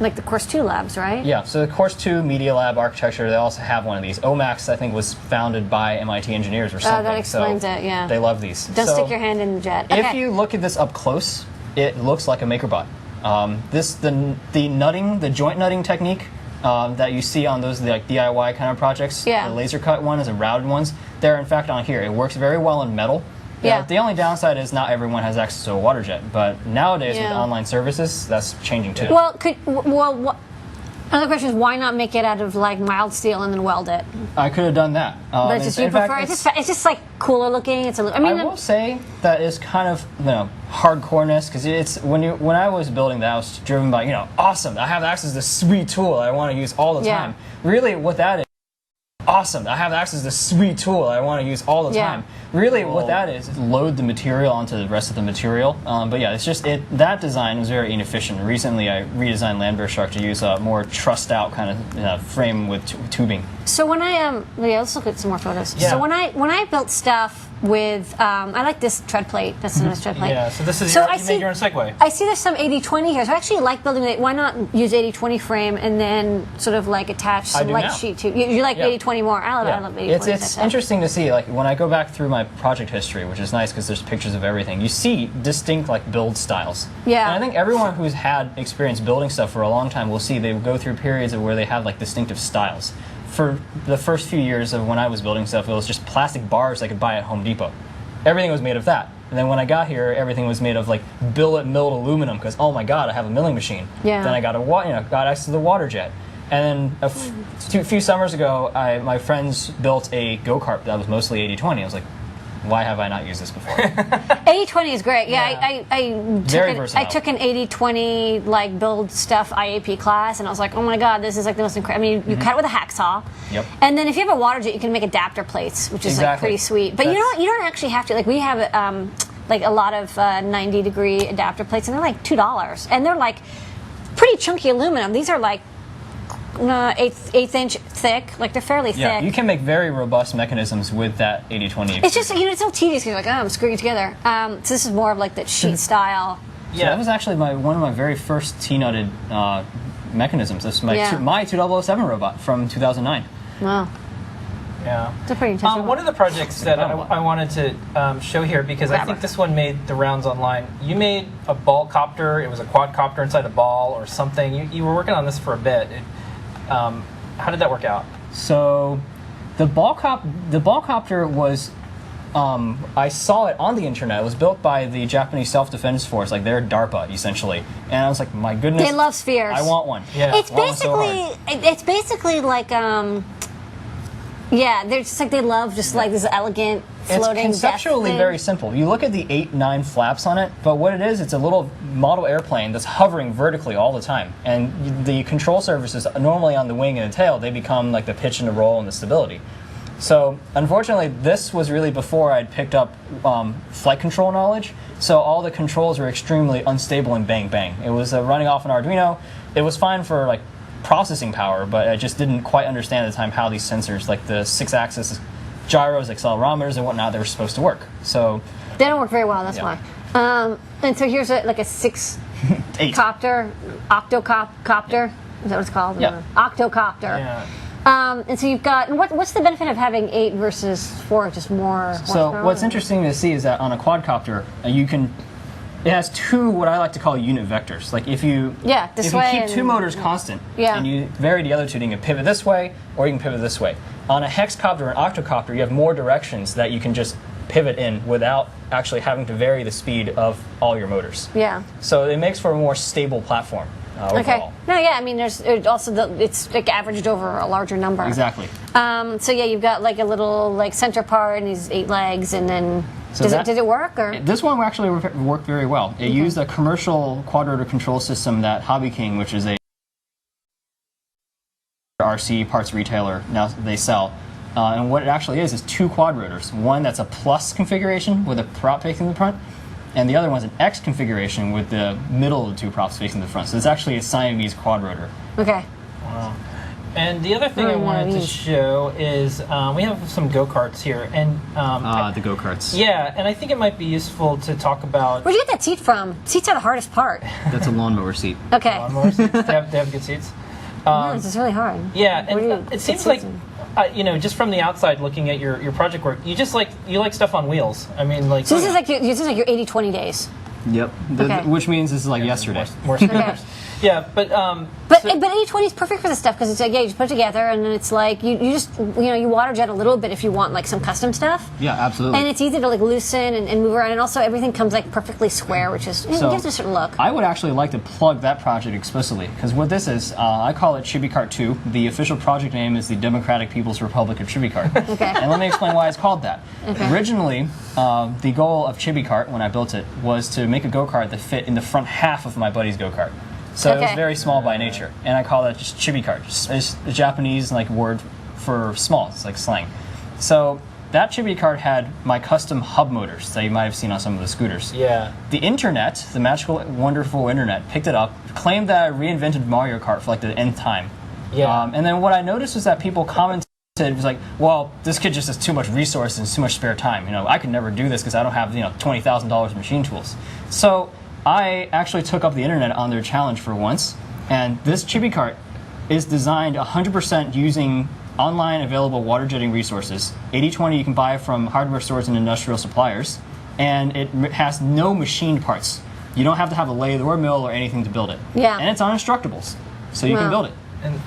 like the Course 2 labs, right? Yeah, so the Course 2 Media Lab Architecture, they also have one of these. OMAX, I think, was founded by MIT engineers or something. Oh, that explains it, yeah. They love these. Don't stick your hand in the jet. If you look at this up close, it looks like a MakerBot. The joint nutting technique that you see on those DIY kind of projects, the laser cut one and routed ones, they're in fact on here. It works very well in metal. Yeah. The only downside is not everyone has access to a water jet, but nowadays with online services, that's changing too. Another question is why not make it out of mild steel and then weld it? I could have done that. But it's just like cooler looking. I will say that is kind of hardcoreness because it's when I was building that, I was driven by awesome. I have access to this sweet tool I want to use all the time. Really, what that is. Awesome! I have access to this sweet tool I want to use all the time. Really, what that is load the material onto the rest of the material. But yeah, it's just that design was very inefficient. Recently, I redesigned Landwehr Shark to use a more trussed out kind of frame with tubing. So when I let's look at some more photos. Yeah. So when I built stuff with I like this tread plate. That's a nice tread plate. Yeah, so this is So you I made your own Segway. I see there's some 80-20 here. So I actually like building it. Why not use 80-20 frame and then sort of like attach some do light now. sheet to you like Yeah. 80-20 more. I love 80-20. It's interesting to see, like when I go back through my project history, which is nice because there's pictures of everything. You see distinct like build styles. Yeah. And I think everyone who's had experience building stuff for a long time will see they will go through periods of where they have like distinctive styles. For the first few years of when I was building stuff, it was just plastic bars I could buy at Home Depot. Everything was made of that. And then when I got here, everything was made of like billet milled aluminum because oh my god, I have a milling machine. Yeah. Then I got got access to the water jet. And then a few summers ago, my friends built a go-kart that was mostly 80-20. I was like, why have I not used this before? 80-20 is great. Yeah, Very versatile. I took an 80-20 like build stuff IAP class, and I was like, oh my god, this is like the most incredible. I mean, you cut it with a hacksaw, Yep. and then if you have a water jet, you can make adapter plates, which is like Exactly. pretty sweet. But you don't actually have to. Like we have like a lot of 90-degree adapter plates, and they're like $2, and they're like pretty chunky aluminum. These are like eighth inch thick, like they're fairly Yeah, thick. you can make very robust mechanisms with that 80-20. It's just it's so tedious. You're like, oh, I'm screwing it together. So this is more of like that sheet style. So that was actually one of my very first T-nutted mechanisms. This is my 2007 robot from 2009. Wow, Yeah. it's a pretty intense. One of the projects that I wanted to show here, because I think this one made the rounds online. You made a ball copter. It was a quadcopter inside a ball or something. You were working on this for a bit. How did that work out? So the ball copter was, I saw it on the internet. It was built by the Japanese Self-Defense Force, like they're DARPA essentially. And I was like, my goodness, They love spheres. I want one. Yeah. It's I want one so hard. basically like yeah, they're just like they love just like this elegant floating. It's conceptually death thing. very simple. You look at the 8-9 flaps on it, but what it is, it's a little model airplane that's hovering vertically all the time. And the control surfaces normally on the wing and the tail, they become like the pitch and the roll and the stability. So unfortunately, this was really before I'd picked up flight control knowledge. So all the controls were extremely unstable and bang bang. It was running off an Arduino. It was fine for like processing power, but I just didn't quite understand at the time how these sensors, like the 6-axis gyros, accelerometers, and whatnot, they were supposed to work. So They don't work very well. That's Yeah. why. And so here's like a 6 8. copter, octocopter. Is that what it's called? Yeah. Octocopter. Yeah. And so you've got. And what's the benefit of having 8 versus 4? Just more. So horsepower? what's interesting to see is that on a quadcopter, it has 2 what I like to call unit vectors. Like if you this way keep and- 2 motors constant Yeah. and you vary the other 2, then you can pivot this way or you can pivot this way. On a hexcopter or an octocopter, you have more directions that you can just pivot in without actually having to vary the speed of all your motors. Yeah. So it makes for a more stable platform overall. Okay. No, yeah. I mean, there's also it's like averaged over a larger number. Exactly. So yeah, you've got like a little like center part and these 8 legs, and then So did it work or? This one actually worked very well. It used a commercial quad-rotor control system that Hobby King, which is a RC parts retailer, now they sell. And what it actually is 2 quad rotors. One that's a plus configuration with a prop facing the front, and the other one's an X configuration with the middle of the 2 props facing the front. So it's actually a Siamese quad rotor. Okay. And the other thing I wanted to show is we have some go-karts here, and The go-karts. yeah, and I think it might be useful to talk about Where'd you get that seat from? Seats are the hardest part. That's a lawnmower seat. Okay. lawnmower seats. They have good seats. It's really hard. Yeah, Where do you and get it seems seats like in? just from the outside looking at your project work, you like stuff on wheels. I mean, like So this is like your 80-20 days. Yep. Okay. Which means this is like yesterday. more stickers. Yeah, but But 80-20 is perfect for this stuff because it's like, yeah, you just put it together and then it's like you just you water jet a little bit if you want like some custom stuff. Yeah, absolutely. And it's easy to like loosen and move around, and also everything comes like perfectly square, which is it gives it a certain look. I would actually like to plug that project explicitly, because what this is, I call it ChibiCart 2. The official project name is the Democratic People's Republic of ChibiCart. Okay. And let me explain why it's called that. Okay. Originally, the goal of ChibiCart, when I built it, was to make a go-kart that fit in the front half of my buddy's go-kart. So it was Okay. very small by nature, and I call that just ChibiCart. It's a Japanese like word for small. It's like slang. So that ChibiCart had my custom hub motors that you might have seen on some of the scooters. yeah, The internet, the magical, wonderful internet, picked it up, claimed that I reinvented Mario Kart for like the nth time. Yeah. And then what I noticed was that people commented it was like, well, this kid just has too much resources and too much spare time. I could never do this because I don't have $20,000 machine tools. So I actually took up the internet on their challenge for once, and this chibi cart is designed 100% using online available water jetting resources. 80/20 you can buy from hardware stores and industrial suppliers, and it has no machined parts. You don't have to have a lathe or mill or anything to build it. Yeah. And it's on instructables, so you can build it.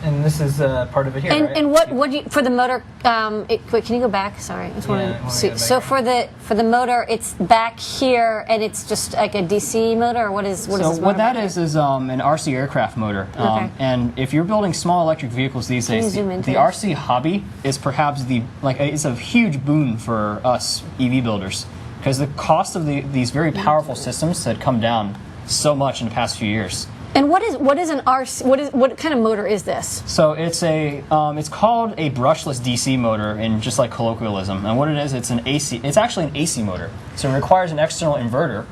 And this is part of it here, right? And what do you, for the motor? Wait, can you go back? Sorry, I just want to see. So for the motor, it's back here, and it's just like a DC motor, or what is this motor? So what that is an RC aircraft motor. Okay. And if you're building small electric vehicles these days, the RC hobby is perhaps it's a huge boon for us EV builders, because the cost of these very powerful systems had come down so much in the past few years. And what is an RC? What kind of motor is this? So it's it's called a brushless DC motor in just like colloquialism. And what it is, it's an AC. It's actually an AC motor. So it requires an external inverter.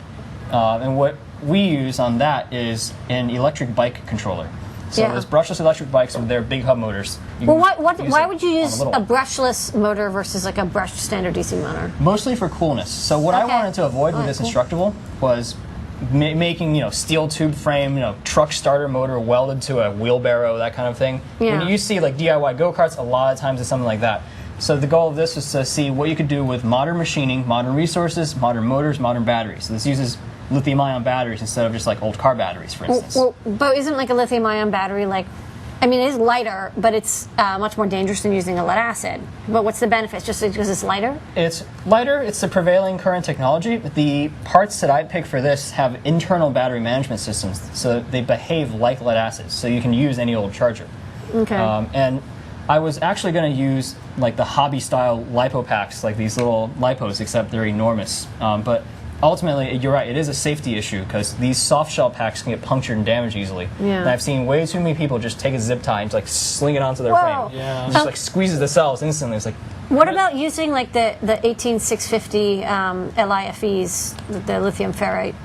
And what we use on that is an electric bike controller. So those brushless electric bikes with their big hub motors. Well, why would you use a brushless motor versus like a brushed standard DC motor? Mostly for coolness. So what I wanted to avoid with this Instructable was making steel tube frame truck starter motor welded to a wheelbarrow, that kind of thing. When you see like DIY go-karts, a lot of times it's something like that. So the goal of this was to see what you could do with modern machining, modern resources, modern motors, modern batteries. So this uses lithium-ion batteries instead of just like old car batteries, for instance. Well, but isn't like a lithium-ion battery it is lighter, but it's much more dangerous than using a lead acid. But what's the benefit? Just because it's lighter? It's lighter. It's the prevailing current technology. The parts that I picked for this have internal battery management systems, so they behave like lead acids. So you can use any old charger. Okay. And I was actually going to use like the hobby-style lipo packs, like these little lipos, except they're enormous. But ultimately, you're right, it is a safety issue because these soft shell packs can get punctured and damaged easily. Yeah. And I've seen way too many people just take a zip tie and like sling it onto their frame. Yeah. It just like squeezes the cells instantly. It's like. What about using like the 18650 LIFEs, the lithium ferrite?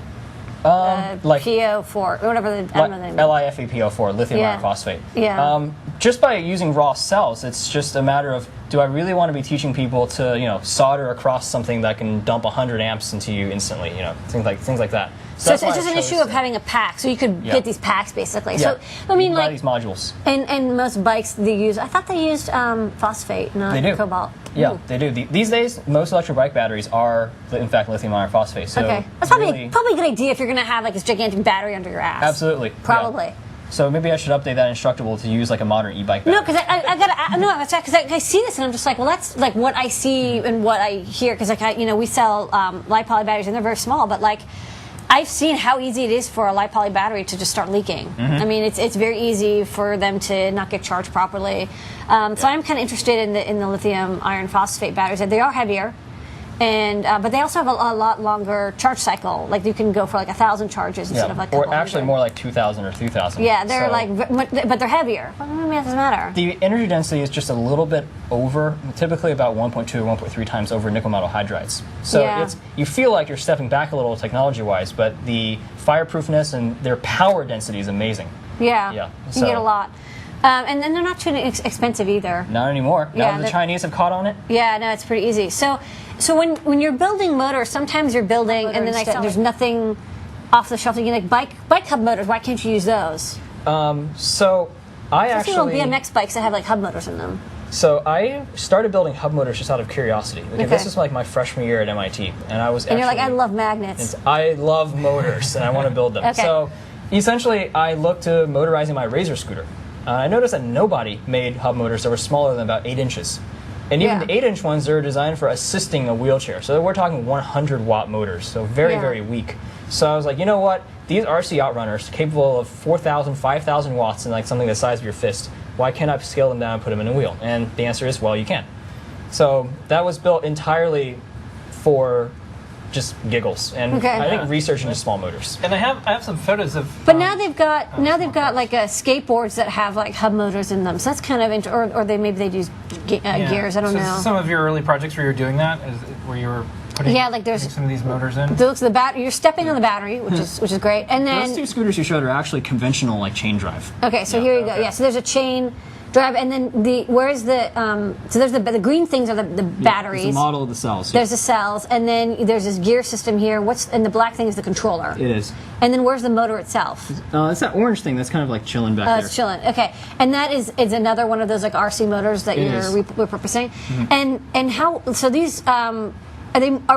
Like PO4, or whatever I don't know the name. LiFePO4, lithium iron phosphate. Yeah. Just by using raw cells, it's just a matter of, do I really want to be teaching people to solder across something that can dump 100 amps into you instantly? Things like that. So it's just an issue of having a pack. So you could get these packs basically. Yeah. So I mean, these modules. And most bikes they use. I thought they used phosphate, not cobalt. Yeah, they do. These days, most electric bike batteries are, in fact, lithium iron phosphate. So okay, that's probably a good idea if you're going to have like this gigantic battery under your ass. Absolutely. Probably. Yeah. So maybe I should update that Instructable to use like a modern e-bike battery. No, because I see this and I'm just like, well, that's like what I see and what I hear. Because we sell li-poly batteries and they're very small, but like I've seen how easy it is for a li-poly battery to just start leaking. Mm-hmm. I mean, it's very easy for them to not get charged properly. So I'm kind of interested in the lithium iron phosphate batteries. They are heavier. And but they also have a lot longer charge cycle. Like you can go for like 1,000 charges instead of like. Or actually more like 2,000 or 3,000. Yeah, they're but they're heavier. But I mean, it doesn't matter. The energy density is just a little bit over, typically about 1.2 or 1.3 times over nickel metal hydrides. So you feel like you're stepping back a little technology-wise, but the fireproofness and their power density is amazing. Yeah. You get a lot. And then they're not too expensive either. Not anymore. Now the Chinese have caught on it. Yeah, no, it's pretty easy. So when you're building motors, sometimes you're building and then there's nothing off the shelf. You can like bike hub motors. Why can't you use those? So I actually BMX bikes that have like hub motors in them. So I started building hub motors just out of curiosity. This was like my freshman year at MIT, and I was. And you're like, I love magnets. I love motors, and I want to build them. Okay. So essentially, I looked to motorizing my Razor scooter. I noticed that nobody made hub motors that were smaller than about 8 inches. And even the 8-inch ones are designed for assisting a wheelchair. So we're talking 100-watt motors, so very, very weak. So I was like, you know what? These RC Outrunners, capable of 4,000, 5,000 watts and like something the size of your fist, why can't I scale them down and put them in a wheel? And the answer is, well, you can. So that was built entirely for just giggles, and I think research into small motors. And I have some photos of. But now they've got like skateboards that have like hub motors in them. So that's kind of or maybe they use gears. I don't know. Some of your early projects where you were doing that, where you were putting some of these motors in. You're stepping on the battery, which is great. And then those 2 scooters you showed are actually conventional like chain drive. Okay, so here you go. Yeah, so there's a chain. Drive, and then where's the so there's the green things are the batteries. It's the model of the cells. There's the cells, and then there's this gear system here. And the black thing is the controller. It is. And then where's the motor itself? It's that orange thing that's kind of like chilling back Oh, there. it's chilling. Okay, and that is another one of those like RC motors that It you're is. repurposing. And how? So these are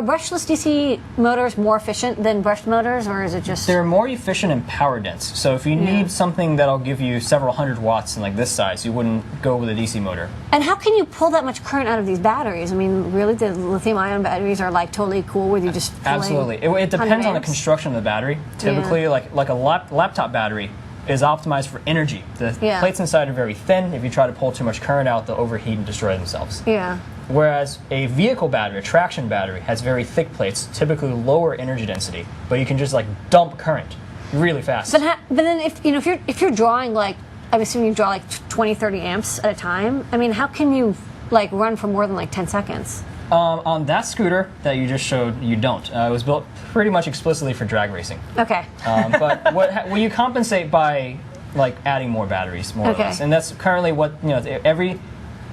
brushless DC motors more efficient than brushed motors, or is it just? They're more efficient and power dense. So if you need something that'll give you several hundred watts in like this size, you wouldn't go with a DC motor. And how can you pull that much current out of these batteries? I mean, really, the lithium-ion batteries are like totally cool with you just pulling Absolutely. It depends 100 on the amps? construction of the battery. Typically, like a laptop battery is optimized for energy. The plates inside are very thin. If you try to pull too much current out, they'll overheat and destroy themselves. Yeah. Whereas a vehicle battery, a traction battery, has very thick plates, typically lower energy density, but you can just like dump current really fast. But then if you're drawing like, I'm assuming you draw like 20, 30 amps at a time. I mean, how can you like run for more than like 10 seconds? On that scooter that you just showed, you don't. It was built pretty much explicitly for drag racing. Okay. But what you compensate by like adding more batteries, more or less, and that's currently what every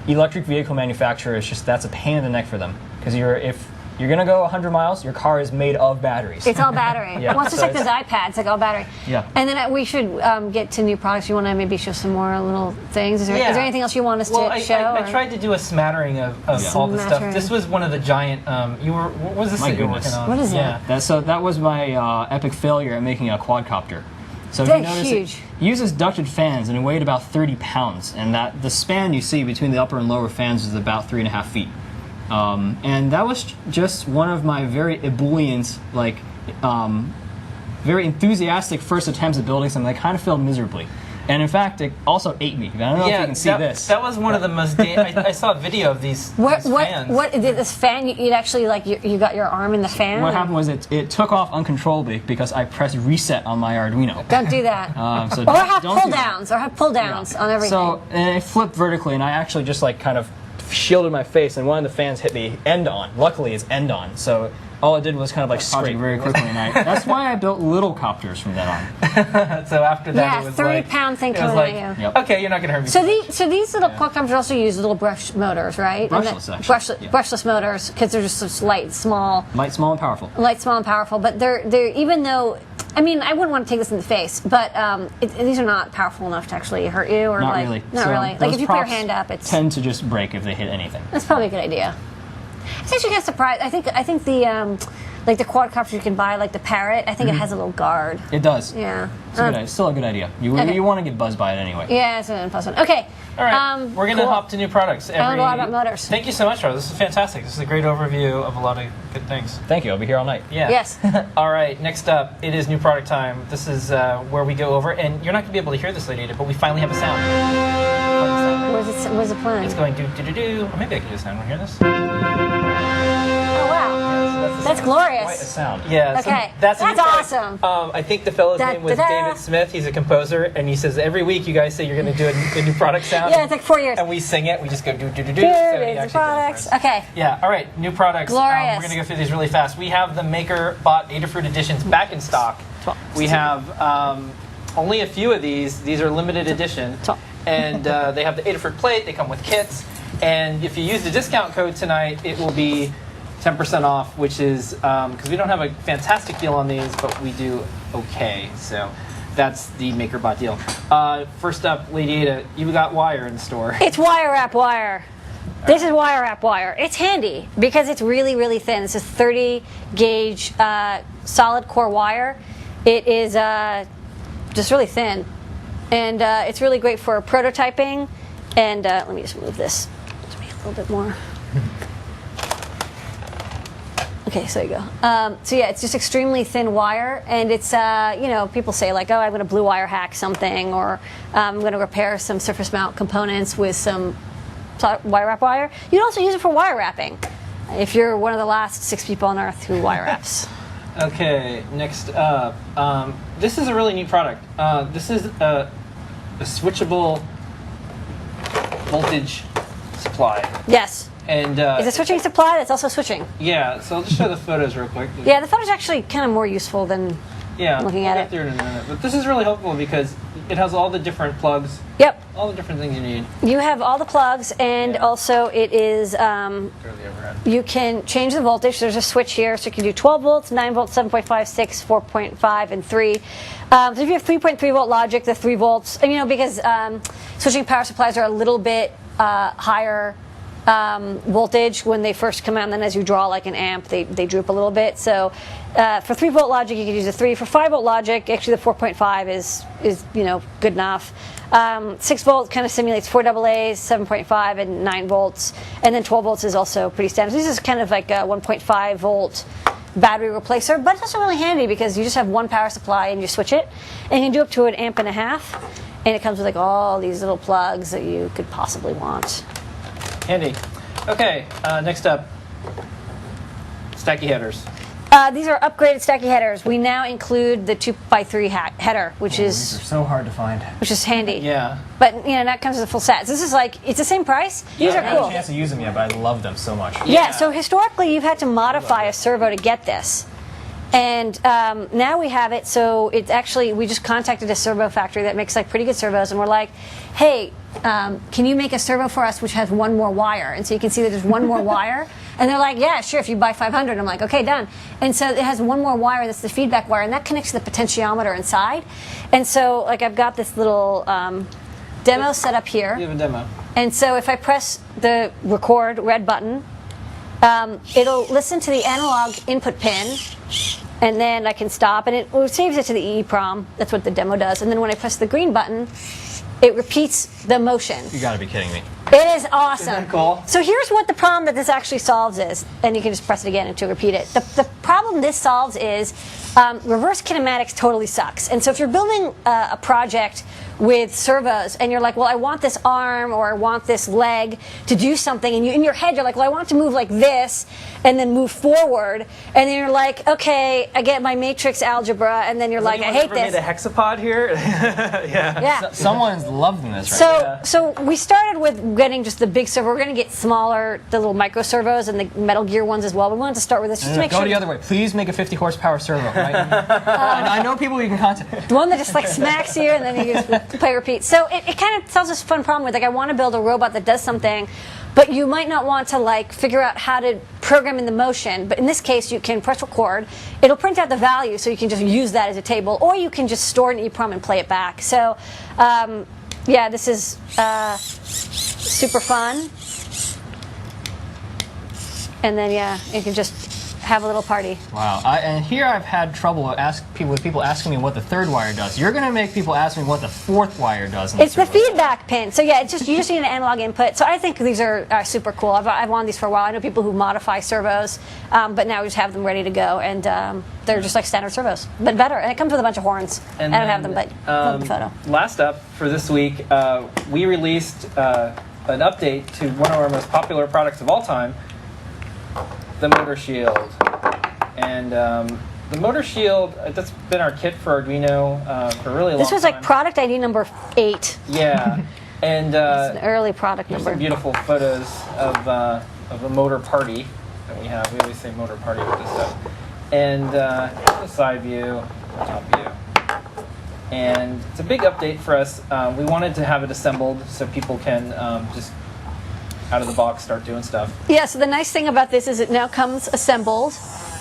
electric vehicle manufacturer is just that's a pain in the neck for them because if you're gonna go 100 miles, your car is made of batteries. It's all battery. Yeah, Well, it's just so like those iPads, like all battery. Yeah. And then we should get to new products. You want to maybe show some more little things? Is there anything else you want us to show? I tried to do a smattering of all the stuff. This was one of the giant. What was this My that you were goodness. working on? What is that? That was my epic failure at making a quadcopter. So if you That's notice, huge. it uses ducted fans and it weighed about 30 pounds, and that the span you see between the upper and lower fans is about 3.5 feet. And that was just one of my very ebullient, very enthusiastic first attempts at building something that kind of failed miserably. And in fact, it also ate me. I don't know if you can see this. That was one of the most. I saw a video of these fans. What did this fan? You'd actually like you got your arm in the fan. What happened was it took off uncontrollably because I pressed reset on my Arduino. Don't do that. So or don't have do pull that. downs. Or have pull downs on everything. So and it flipped vertically, and I actually just like kind of shielded my face, and one of the fans hit me end on. Luckily, it's end on. So all it did was kind of like scrape very quickly, and that's why I built little copters from that on. So after that, it was 30-pound thing it was coming like, at you. Yep. Okay, you're not gonna hurt me. So these little quadcopters also use little brush motors, right? Brushless, actually. Brushless motors because they're just such light, small, Small, and powerful. But they're even though. I mean, I wouldn't want to take this in the face, but these are not powerful enough to actually hurt you, or Not like really. not So really. Like those if you put your props hand up, it's tend to just break if they hit anything. that's probably a good idea. I was actually kind of surprised. I think the like the quadcopter you can buy, like the Parrot. I think it has a little guard. It does. Yeah. It's still a good idea. You want to get buzzed by it anyway. Yeah, it's an plus one. Okay. All right, we're going to cool. hop to new products. I learned a lot about motors. Thank you so much, Charles. This is fantastic. This is a great overview of a lot of good things. Thank you. I'll be here all night. Yeah. Yes. All right, next up, it is new product time. This is where we go over, and you're not going to be able to hear this later, but we finally have a sound. Where's it playing? It's going do. Or maybe I can do a sound. Want to hear this? Oh wow. That's glorious. Quite a sound. Yeah. Okay. So That's a new product. awesome. I think the fellow's Da, name was da, da. David Smith. He's a composer, and he says every week you guys say you're going to do a new product sound. Yeah, it's like 4 years. And we sing it. We just go do. So he Good. actually It's did it products. for us. Okay. Yeah. All right. New products. Glorious. We're going to go through these really fast. We have the MakerBot Adafruit editions back in stock. We have only a few of these. These are limited edition. And they have the Adafruit plate. They come with kits. And if you use the discount code tonight, it will be 10% off, which is because we don't have a fantastic deal on these, but we do okay. So that's the MakerBot deal. First up, Lady Ada, you got wire in the store. It's wire wrap wire. This is wire wrap wire. It's handy because it's really, really thin. This is 30 gauge solid core wire. It is just really thin. And it's really great for prototyping. And let me just move this to be a little bit more. Okay, so there you go. So yeah, it's just extremely thin wire, and it's people say like, oh, I'm going to blue wire hack something, or I'm going to repair some surface mount components with some wire wrap wire. You can also use it for wire wrapping, if you're one of the last 6 people on Earth who wire wraps. Okay, next up, this is a really neat product. This is a switchable voltage supply. Yes. And Is it switching supply? That's also switching. Yeah, so I'll just show the photos real quick. Yeah, the photo's actually kind of more useful than Yeah, looking we'll at get it. through it in a minute. But this is really helpful because it has all the different plugs, Yep. all the different things you need. You have all the plugs, and Yeah. also it is, Throw the overhead. you can change the voltage. There's a switch here, so you can do 12 volts, 9 volts, 7.5, 6, 4.5, and 3. So if you have 3.3 volt logic, the 3 volts, and, because switching power supplies are a little bit higher voltage when they first come out, and then as you draw like an amp, they droop a little bit. So for 3 volt logic, you can use a 3. For 5 volt logic, actually the 4.5 is good enough. 6 volt kind of simulates 4 AA's, 7.5 and 9 volts, and then 12 volts is also pretty standard. So this is kind of like a 1.5 volt battery replacer, but it's also really handy because you just have one power supply and you switch it, and you can do up to 1.5 amps, and it comes with like all these little plugs that you could possibly want. Handy. Okay, next up, stacky headers. These are upgraded stacky headers. We now include the 2x3 header, which These are is so hard to find. handy. Yeah. But that comes with a full set. So this is like, it's the same price. These I are haven't cool. had a chance to use them yet, but I love them so much. Yeah. So historically, you've had to modify a servo to get this, and now we have it. So it's actually, we just contacted a servo factory that makes like pretty good servos, and we're like, hey, can you make a servo for us which has one more wire? And so you can see that there's one more wire. And they're like, yeah, sure, if you buy 500. I'm like, okay, done. And so it has one more wire, that's the feedback wire, and that connects to the potentiometer inside. And so, like, I've got this little demo set up here. You have a demo. And so if I press the record red button, it'll listen to the analog input pin, and then I can stop, and it saves it to the EEPROM. That's what the demo does. And then when I press the green button, it repeats the motion. You gotta be kidding me. It is awesome. Isn't that cool? So here's what the problem that this actually solves is, and you can just press it again to repeat it. The problem this solves is reverse kinematics totally sucks. And so if you're building a project with servos and you're like, well, I want this arm or I want this leg to do something, and in your head you're like, well, I want it to move like this and then move forward, and then you're like, okay, I get my matrix algebra, and then you're like, I hate this. Made a hexapod here? Yeah. Yeah. Someone's loving this right now. So we started with getting just the big servo. We're going to get smaller, the little micro servos and the Metal Gear ones as well. We wanted to start with this just to make Go sure. the other way. Please make a 50 horsepower servo. Right? I know people you can contact. The one that just like smacks you and then you just play repeat. So it kind of solves this fun problem with, like, I want to build a robot that does something, but you might not want to like figure out how to program in the motion. But in this case, you can press record. It'll print out the value, so you can just use that as a table, or you can just store an EEPROM and play it back. So yeah, this is super fun. And then yeah, you can just have a little party. Wow. And here I've had trouble with people asking me what the third wire does. You're going to make people ask me what the fourth wire does. It's the feedback pin. So yeah, you just need an analog input. So I think these are super cool. I've wanted these for a while. I know people who modify servos, but now we just have them ready to go, and they're just like standard servos, but better. And it comes with a bunch of horns. And I don't have them, but love the photo. Last up for this week, we released an update to one of our most popular products of all time, the Motor Shield. And the Motor Shield, that's been our kit for Arduino for a really long time. This was like product ID number 8. Yeah. And It's an early product here's number. some beautiful photos of a motor party that we have. We always say motor party with this stuff. And here's the side view, top view. And it's a big update for us. We wanted to have it assembled so people can just out of the box start doing stuff. Yeah, so the nice thing about this is it now comes assembled.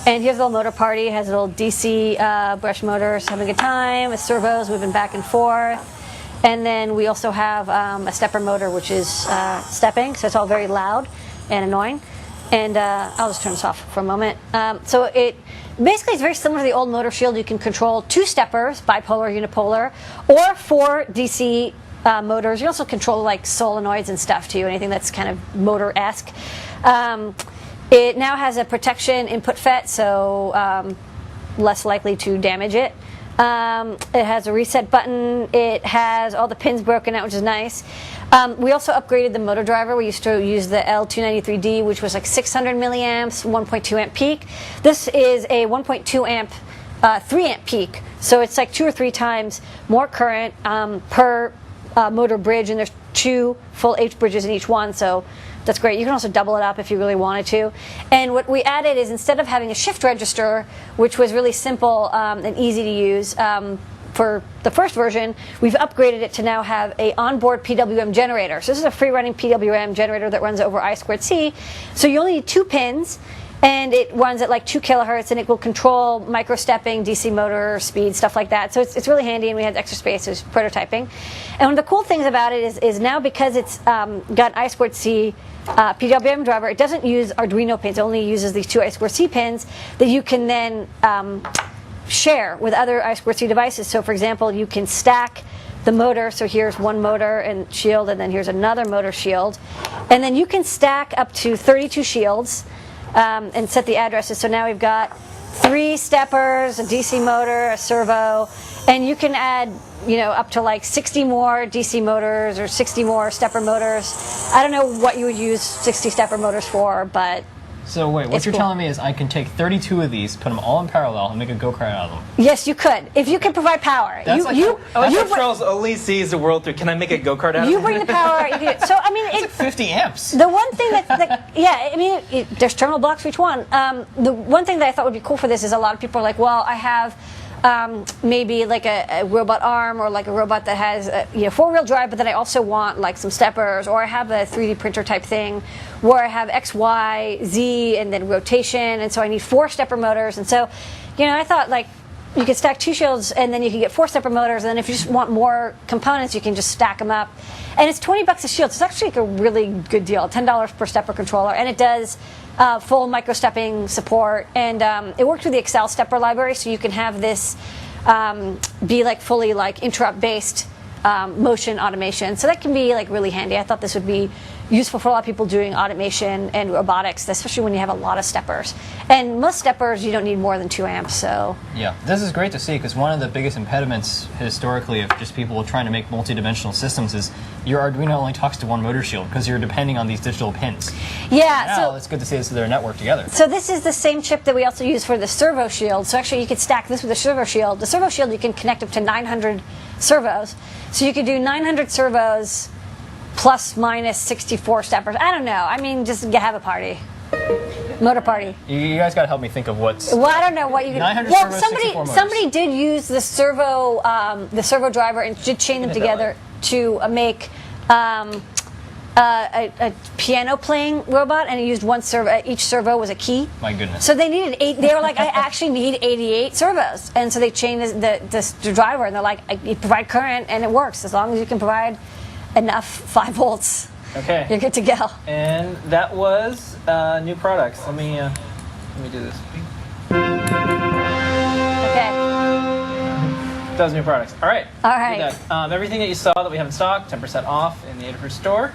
And here's the little motor party. It has a little DC brush motors having a good time, with servos moving back and forth. And then we also have a stepper motor, which is stepping, so it's all very loud and annoying. And I'll just turn this off for a moment. So it basically is very similar to the old Motor Shield. You can control 2 steppers, bipolar, unipolar, or 4 DC motors. You also control like solenoids and stuff too, anything that's kind of motor-esque. It now has a protection input FET, so less likely to damage it. It has a reset button. It has all the pins broken out, which is nice. We also upgraded the motor driver. We used to use the L293D, which was like 600 milliamps, 1.2 amp peak. This is a 1.2 amp, 3 amp peak. So it's like 2 or 3 times more current per motor bridge, and there's 2 full H bridges in each one. So that's great. You can also double it up if you really wanted to. And what we added is, instead of having a shift register, which was really simple and easy to use, for the first version, we've upgraded it to now have a onboard PWM generator. So this is a free-running PWM generator that runs over I2C. So you only need 2 pins, and it runs at like 2 kilohertz, and it will control micro-stepping, DC motor, speed, stuff like that. So it's really handy, and we had extra space. It was prototyping. And one of the cool things about it is now because it's got I2C PWM driver, it doesn't use Arduino pins. It only uses these 2 I2C pins that you can then share with other I2C devices. So for example, you can stack the motor. So here's one motor and shield, and then here's another motor shield. And then you can stack up to 32 shields and set the addresses. So now we've got 3 steppers, a DC motor, a servo, and you can add, you know, up to like 60 more DC motors or 60 more stepper motors. I don't know what you would use 60 stepper motors for, but So wait, what it's you're cool. telling me is I can take 32 of these, put them all in parallel, and make a go-kart out of them. yes, you could if you can provide power. That's You like- you That's you, what Charles only sees the world through. Can I make a go-kart out of you it? bring the power. You can, so I mean, It's like 50 amps. the one thing that yeah, I mean, there's terminal blocks for each one. The one thing that I thought would be cool for this is a lot of people are like, well, I have maybe like a robot arm or like a robot that has a, 4-wheel drive, but then I also want like some steppers, or I have a 3D printer type thing where I have X, Y, Z, and then rotation, and so I need 4 stepper motors. And so, I thought like you could stack 2 shields, and then you can get 4 stepper motors, and then if you just want more components, you can just stack them up. And it's $20 a shield. So it's actually like a really good deal, $10 per stepper controller, and it does full micro-stepping support, and it works with the Excel stepper library, so you can have this be like fully like interrupt-based motion automation. So that can be like really handy. I thought this would be useful for a lot of people doing automation and robotics, especially when you have a lot of steppers. And most steppers, you don't need more than 2 amps. So Yeah, this is great to see, because one of the biggest impediments historically of just people trying to make multi-dimensional systems is your Arduino only talks to one motor shield because you're depending on these digital pins. yeah, Now so it's good to see this they're networked together. So this is the same chip that we also use for the servo shield. So actually you could stack this with the servo shield. The servo shield, you can connect up to 900 servos. So you could do 900 servos plus minus 64 steppers. I don't know. I mean, just have a party. Motor party. You guys got to help me think of what's... Well, I don't know what you could. 900 Well, servos, 64 motors. somebody did use the servo driver and did chain them Did it that together way. to make a piano playing robot, and it used one servo. Each servo was a key. My goodness. So they needed 8. They were like, I actually need 88 servos, and so they chained the driver, and they're like, you provide current, and it works as long as you can provide enough 5 volts. Okay. You're good to go. And that was new products. Let me do this. Okay. That was new products. All right. All right. Do that. Everything that you saw that we have in stock, 10% off in the Adafruit store.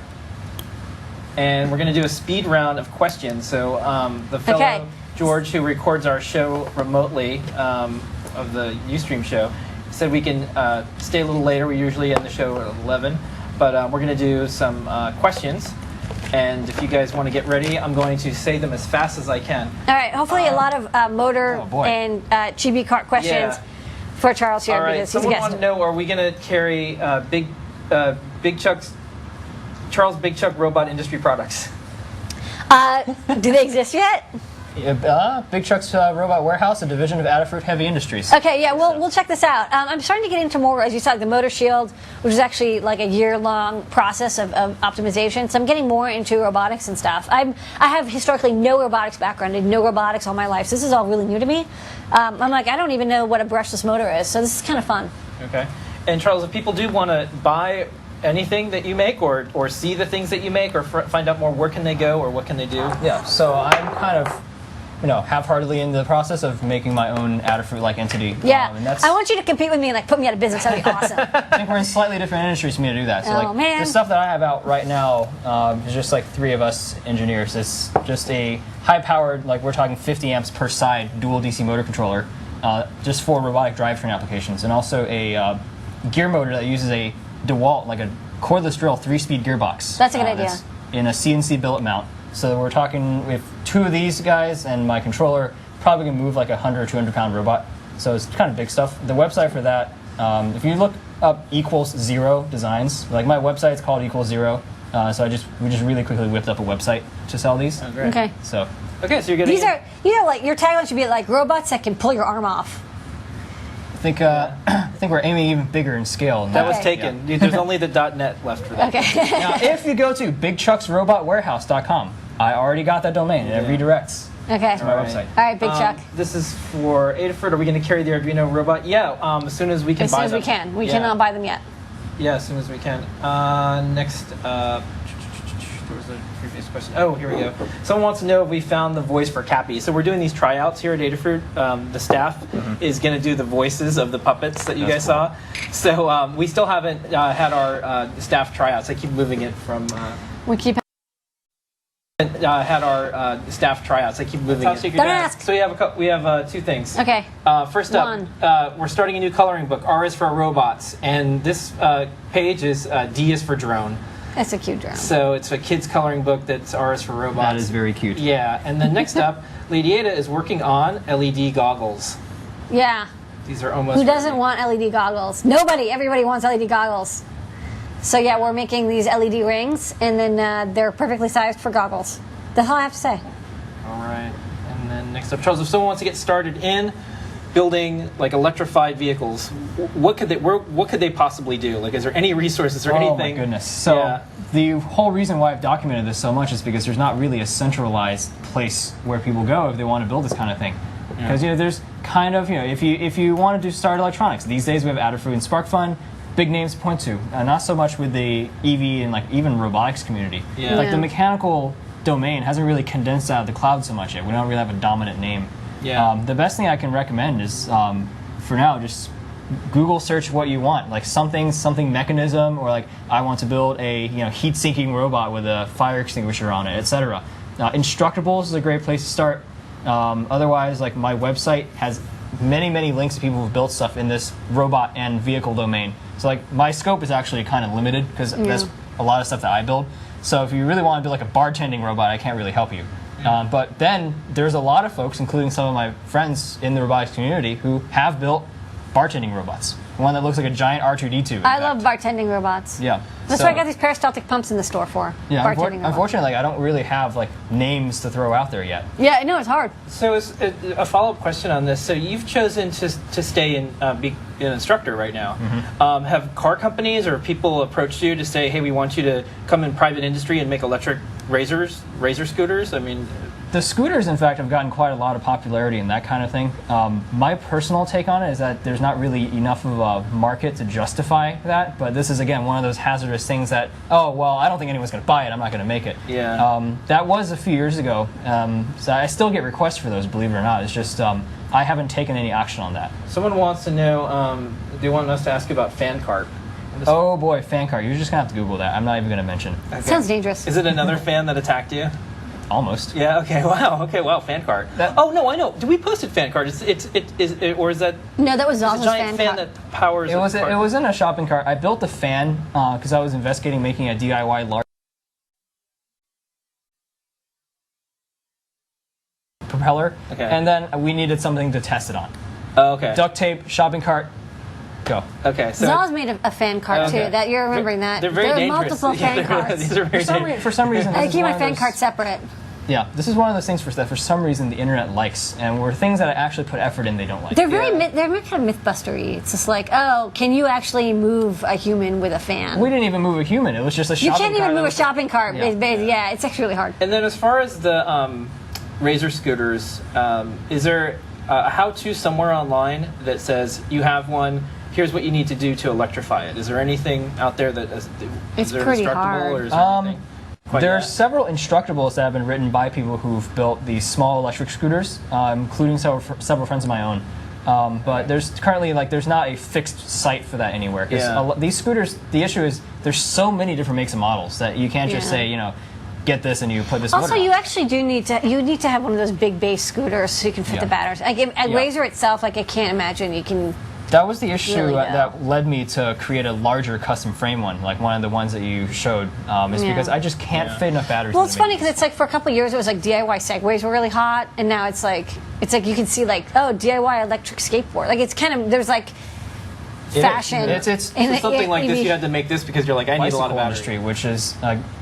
And we're going to do a speed round of questions. So the fellow Okay. George, who records our show remotely of the Ustream show, said we can stay a little later. We usually end the show at 11. But we're going to do some questions. And if you guys want to get ready, I'm going to say them as fast as I can. All right. Hopefully, a lot of motor oh, boy. and chibi cart questions Yeah. for Charles here, All right. because he's a Someone guest. wanted to know: are we going to carry Big Chuck's Charles Big Chuck Robot Industry products? Do they exist yet? Big Chuck's Robot Warehouse, a division of Adafruit Heavy Industries. Okay, yeah, we'll check this out. I'm starting to get into more, as you saw, like the motor shield, which is actually like a year-long process of optimization. So I'm getting more into robotics and stuff. I have historically no robotics background. I did no robotics all my life. So this is all really new to me. I'm like, I don't even know what a brushless motor is. So this is kind of fun. Okay. And Charles, if people do want to buy anything that you make, or see the things that you make, or find out more, where can they go, or what can they do? Yeah, so I'm kind of, half-heartedly in the process of making my own Adafruit-like entity. Yeah, And that's, I want you to compete with me and like put me out of business. That'd be awesome. I think we're in slightly different industries for me to do that. So Oh, man. the stuff that I have out right now is just like 3 of us engineers. It's just a high-powered, like we're talking 50 amps per side, dual DC motor controller, just for robotic drivetrain applications, and also a gear motor that uses a DeWalt, like a cordless drill 3-speed gearbox. That's a good idea. that's in a CNC billet mount. So we're talking with 2 of these guys and my controller, probably can move like a 100 or 200 pound robot. So it's kind of big stuff. The website for that, if you look up equals 0 designs, like my website's called equals 0. So we just really quickly whipped up a website to sell these. Oh, great. Okay. So Okay, so you're getting These are, like your tagline should be like robots that can pull your arm off. think we're aiming even bigger in scale. That was Okay. taken. There's only the .net left for that. Okay. Now, if you go to bigchucksrobotwarehouse.com, I already got that domain, and it redirects Okay. to my website. All right, Big Chuck. This is for Adafruit. Are we going to carry the Arduino robot? Yeah, as soon as we can As soon buy as them. we can. We Yeah. cannot buy them yet. Yeah, as soon as we can. Next, there was a previous question. Oh, here we go. Someone wants to know if we found the voice for Cappy. So we're doing these tryouts here at Adafruit. The staff is going to do the voices of the puppets that you guys saw. So we still haven't had our staff tryouts. I keep moving it from. We keep. Had our staff tryouts. I keep moving it. Don't ask. So we have two things. Okay. First up, One. we're starting a new coloring book. R is for robots, and this page is D is for drone. That's a cute drone. So it's a kids coloring book that's R is for robots. That is very cute. Yeah, and then next up, Lady Ada is working on LED goggles. Yeah. These are almost. Who doesn't want LED goggles? Nobody. Everybody wants LED goggles. So yeah, we're making these LED rings, and then they're perfectly sized for goggles. That's all I have to say. All right, and then next up, Charles, if someone wants to get started in building like electrified vehicles, what could they possibly do? Like, is there any resources or anything? Oh my goodness! So Yeah. the whole reason why I've documented this so much is because there's not really a centralized place where people go if they want to build this kind of thing. Because there's kind of if you wanted to start electronics these days, we have Adafruit and SparkFun. Big names to point to, not so much with the EV and like even robotics community. Yeah. Like Yeah. the mechanical domain hasn't really condensed out of the cloud so much yet. We don't really have a dominant name. Yeah. The best thing I can recommend is, for now, just Google search what you want, like something mechanism, or like I want to build a heat-sinking robot with a fire extinguisher on it, etc. Instructables is a great place to start. Otherwise, like my website has many links to people who've built stuff in this robot and vehicle domain. So like my scope is actually kind of limited because that's a lot of stuff that I build. So if you really want to build like a bartending robot, I can't really help you. But then there's a lot of folks, including some of my friends in the robotics community, who have built bartending robots. One that looks like a giant R2-D2. in I love fact. bartending robots. Yeah. That's So- what I got these peristaltic pumps in the store for. Yeah, bartending robots. unfortunately, like, I don't really have like names to throw out there yet. Yeah, I know it's hard. So is a follow-up question on this. So you've chosen to stay and be an instructor right now. Have car companies or people approached you to say, hey, we want you to come in private industry and make electric razor scooters? I mean, The scooters, in fact, have gotten quite a lot of popularity and that kind of thing. My personal take on it is that there's not really enough of a market to justify that, but this is, again, one of those hazardous things that, oh, well, I don't think anyone's going to buy it, I'm not going to make it. Yeah. That was a few years ago, so I still get requests for those, believe it or not. It's just I haven't taken any action on that. someone wants to know, they want us to ask about fan cart. Oh boy, fan cart. You're just going to have to Google that. I'm not even going to mention it. Okay. Sounds dangerous. Is it another fan that attacked you? Almost. Yeah. Okay. Wow. Okay. Wow. Fan cart. Oh no, I know. Did we posted fan cart? Or is that No, that was a Zaz's giant fan cart. that powers? It was a cart? it was in a shopping cart. I built the fan because I was investigating making a DIY large propeller, Okay. and then we needed something to test it on. Oh, okay. Duct tape, shopping cart, go. Okay. So Zaz made a fan cart Okay. too. That you're remembering that. they're very there are dangerous. multiple Yeah, fan carts. These are very dangerous. For some reason, I this is keep one my of fan those- cart separate. Yeah, this is one of those things that for some reason the internet likes, and where things that I actually put effort in, they don't like. They're very Yeah. they're kind of mythbustery. It's just like, oh, can you actually move a human with a fan? We didn't even move a human. It was just a shopping You cart. can't even that move a was- shopping cart. Yeah. Yeah, it's actually really hard. And then as far as the razor scooters, is there a how-to somewhere online that says you have one? Here's what you need to do to electrify it. Is there anything out there that is It's there pretty instructable, hard. or is there anything quite There are yet? several instructables that have been written by people who've built these small electric scooters, including several friends of my own. But there's currently there's not a fixed site for that anywhere. 'Cause Yeah. these scooters, the issue is there's so many different makes and models that you can't just Yeah. say get this and you put this. Also, motor you on. actually do need to have one of those big base scooters so you can fit Yeah. the batteries. Like at Yeah. Razor itself, I can't imagine you can. That was the issue Really that led me to create a larger custom frame one, like one of the ones that you showed, is Yeah. because I just can't fit enough batteries. Well, in it's the funny mini. because it's like for a couple of years it was like DIY segways were really hot, and now it's like you can see DIY electric skateboard. Like it's kind of there's like It is. fashion. It's in So the something like this, EV. you had to make this because you're like, I need a lot of bicycle battery. industry, which is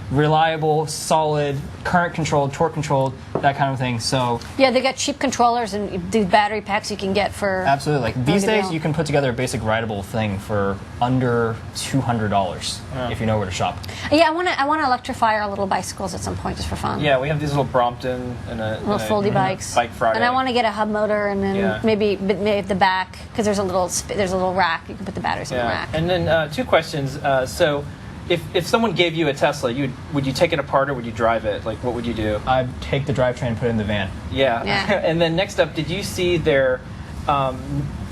reliable, solid, current controlled, torque controlled, that kind of thing. So Yeah, they got cheap controllers and these battery packs you can get for. absolutely, like these good days, deal. you can put together a basic rideable thing for under $200 if you know where to shop. Yeah, I want to electrify our little bicycles at some point just for fun. Yeah, we have these little Brompton and a Little foldy bikes. Bike Friday. And I want to get a hub motor and then Yeah. maybe at the back because there's a little rack you can put the batteries in the rack. And then 2 questions. So, if someone gave you a Tesla, would you take it apart or would you drive it? Like, what would you do? I'd take the drivetrain and put it in the van. Yeah. Yeah. And then next up, did you see their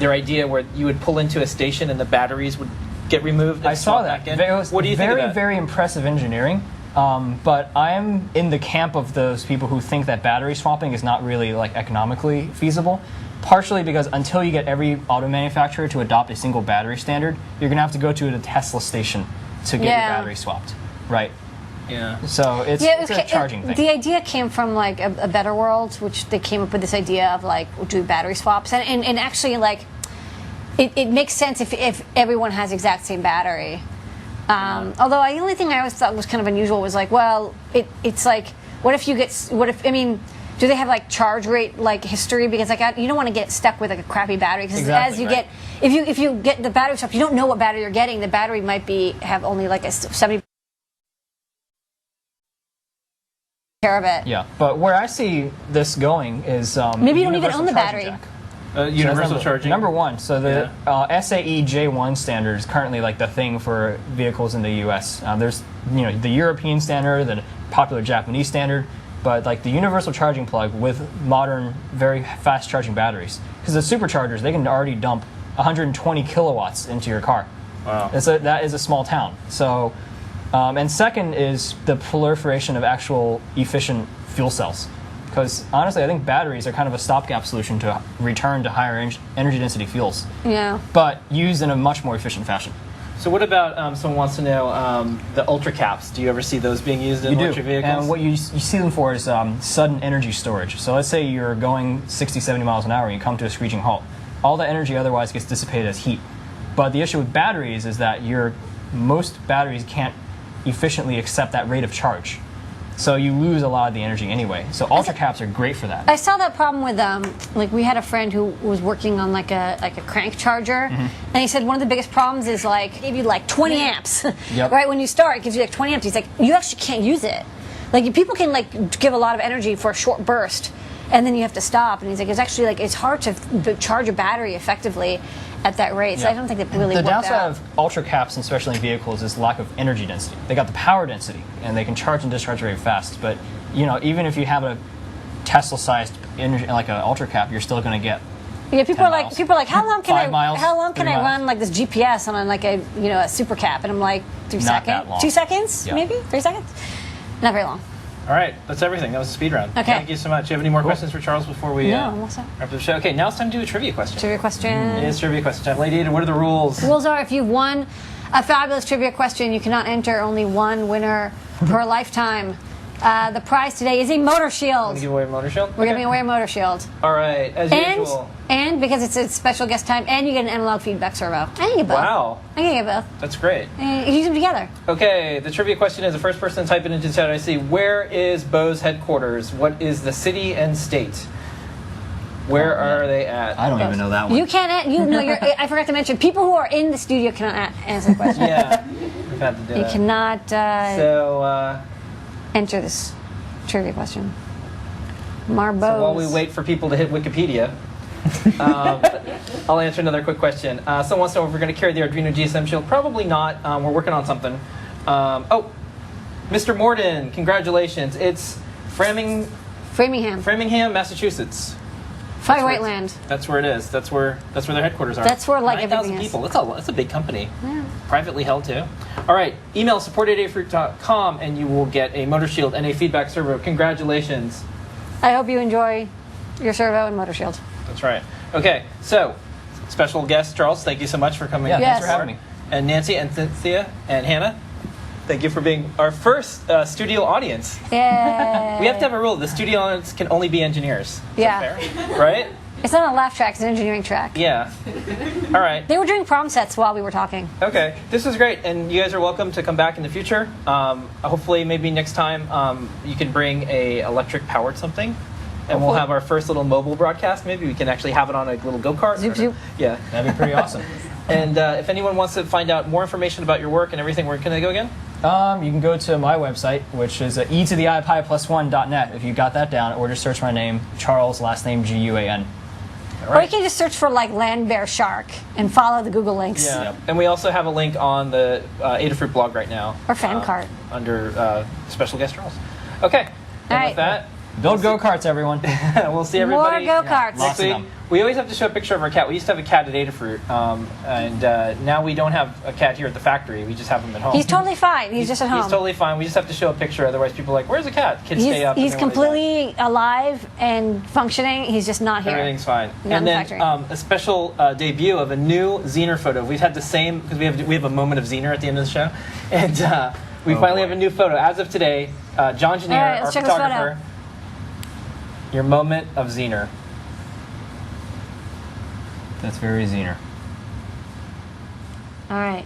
idea where you would pull into a station and the batteries would get removed? And I saw swap that. Back in? It was What do you think very, of that? very impressive engineering. But I'm in the camp of those people who think that battery swapping is not really like economically feasible. Partially because until you get every auto manufacturer to adopt a single battery standard, you're going to have to go to a Tesla station to get Yeah. your battery swapped. Right. Yeah. So it's a charging thing. The idea came from like a better world, which they came up with this idea of like do battery swaps, and actually like it makes sense if everyone has the exact same battery. Although the only thing I always thought was kind of unusual was like, well, it's like do they have like charge rate like history? Because like you don't want to get stuck with like a crappy battery because Exactly, as you right. get if you get the battery swap, you don't know what battery you're getting. The battery might have only like a 70% care of it. Yeah, but where I see this going is Maybe you don't even universal own the charging battery. jack. Universal charging. Number one, so the SAE J1 standard is currently like the thing for vehicles in the U.S. There's the European standard, the popular Japanese standard, but like the universal charging plug with modern, very fast charging batteries. Because the superchargers, they can already dump 120 kilowatts into your car. Wow. That is a small town. So, and second is the proliferation of actual efficient fuel cells. Because honestly, I think batteries are kind of a stopgap solution to return to higher energy density fuels, Yeah. but used in a much more efficient fashion. So what about someone wants to know the ultra caps? Do you ever see those being used in You do, electric vehicles? and what you see them for is sudden energy storage. So let's say you're going 60, 70 miles an hour and you come to a screeching halt. All the energy otherwise gets dissipated as heat. But the issue with batteries is that most batteries can't efficiently accept that rate of charge. So you lose a lot of the energy anyway. So ultra caps are great for that. I saw that problem with like we had a friend who was working on like a crank charger, and he said one of the biggest problems is like give you like 20 amps, Yep. right? When you start, it gives you like 20 amps. He's like, you actually can't use it. Like people can like give a lot of energy for a short burst, and then you have to stop. And he's like, it's hard to charge a battery effectively at that rate. So I don't think that really The worked downside out. of ultra caps, especially in vehicles, is lack of energy density. They got the power density, and they can charge and discharge very fast. But even if you have a Tesla-sized energy, like an ultra cap, you're still going to get. Yeah, people 10 are like, miles. how long can 5 miles, how long can 3 I miles. run like this GPS on like a super cap? And I'm like, 2 Not seconds, that long. 2 seconds, Yeah. maybe 3 seconds, not very long. All right, that's everything. That was a speed round. Okay. Thank you so much. Do you have any more questions for Charles before we No, I'm all set. wrap up the show? Okay, now it's time to do a trivia question. Trivia question. It is trivia question time. Lady Ada, what are the rules? The rules are if you've won a fabulous trivia question, you cannot enter only one winner per lifetime. The prize today is a motor Want to shield. give away a motor shield? We're giving away a motor shield. All right, as usual. And because it's a special guest time, and you get an analog feedback servo. I can get both. Wow, I can get both. that's great. And you use them together. Okay, the trivia question is the first person to type it into the chat I see. Where is Bose headquarters? What is the city and state? Where are they at? I don't even know that one. You can't. I forgot to mention. People who are in the studio cannot answer the question. Yeah, we've had to do You that. cannot So, enter this trivia question. so while we Marbose. wait for people to hit Wikipedia, I'll answer another quick question. Someone wants to know if we're going to carry the Arduino GSM shield. Probably not. We're working on something. Mr. Morden, congratulations. It's Framingham. Framingham, Massachusetts. Fire where White it's- Land. That's where it is. That's where their headquarters are. That's where, like, 9,000 everything is. people. That's a big company. Privately held too. All right. Email support@adafruit.com and you will get a motor shield and a feedback servo. Congratulations. I hope you enjoy your servo and motor shield. That's right. Okay. So, special guest Charles, thank you so much for coming. Yeah, Yes. thanks for having me. And Nancy and Cynthia and Hannah, thank you for being our first studio audience. Yeah. We have to have a rule. The studio audience can only be engineers. Is Yeah. that fair? Right? It's not a laugh track, it's an engineering track. Yeah. All right. They were doing prom sets while we were talking. Okay. This is great, and you guys are welcome to come back in the future. Hopefully, maybe next time you can bring a electric powered something, and we'll have our first little mobile broadcast. Maybe we can actually have it on a little go-kart. Zoop, zoop. Yeah. That'd be pretty awesome. And if anyone wants to find out more information about your work and everything, where can they go again? You can go to my website, which is e2the1+1.net if you got that down, or just search my name, Charles, last name Guan. Or you can just search for like land bear shark and follow the Google links. Yeah. Yep. And we also have a link on the Adafruit blog right now. Or fan cart. Under special guest Charles. Okay. And right. with that, Build go-karts, everyone. we'll see everybody More go-karts. next Lots of week. them. We always have to show a picture of our cat. We used to have a cat at Adafruit, and now we don't have a cat here at the factory. We just have him at home. He's totally fine. He's just at home. He's totally fine. We just have to show a picture, otherwise people are like, "Where's the cat?" Kids stay up. He's and they wanna completely alive and functioning. He's just not die. here. Everything's fine. Not in And the then factory. a special debut of a new Zener photo. We've had the same because we have a moment of Zener at the end of the show, and we finally have a new photo as of today. John Janier, All right, our let's check this photo. photographer. Your moment of Zener. That's very Zener. All right.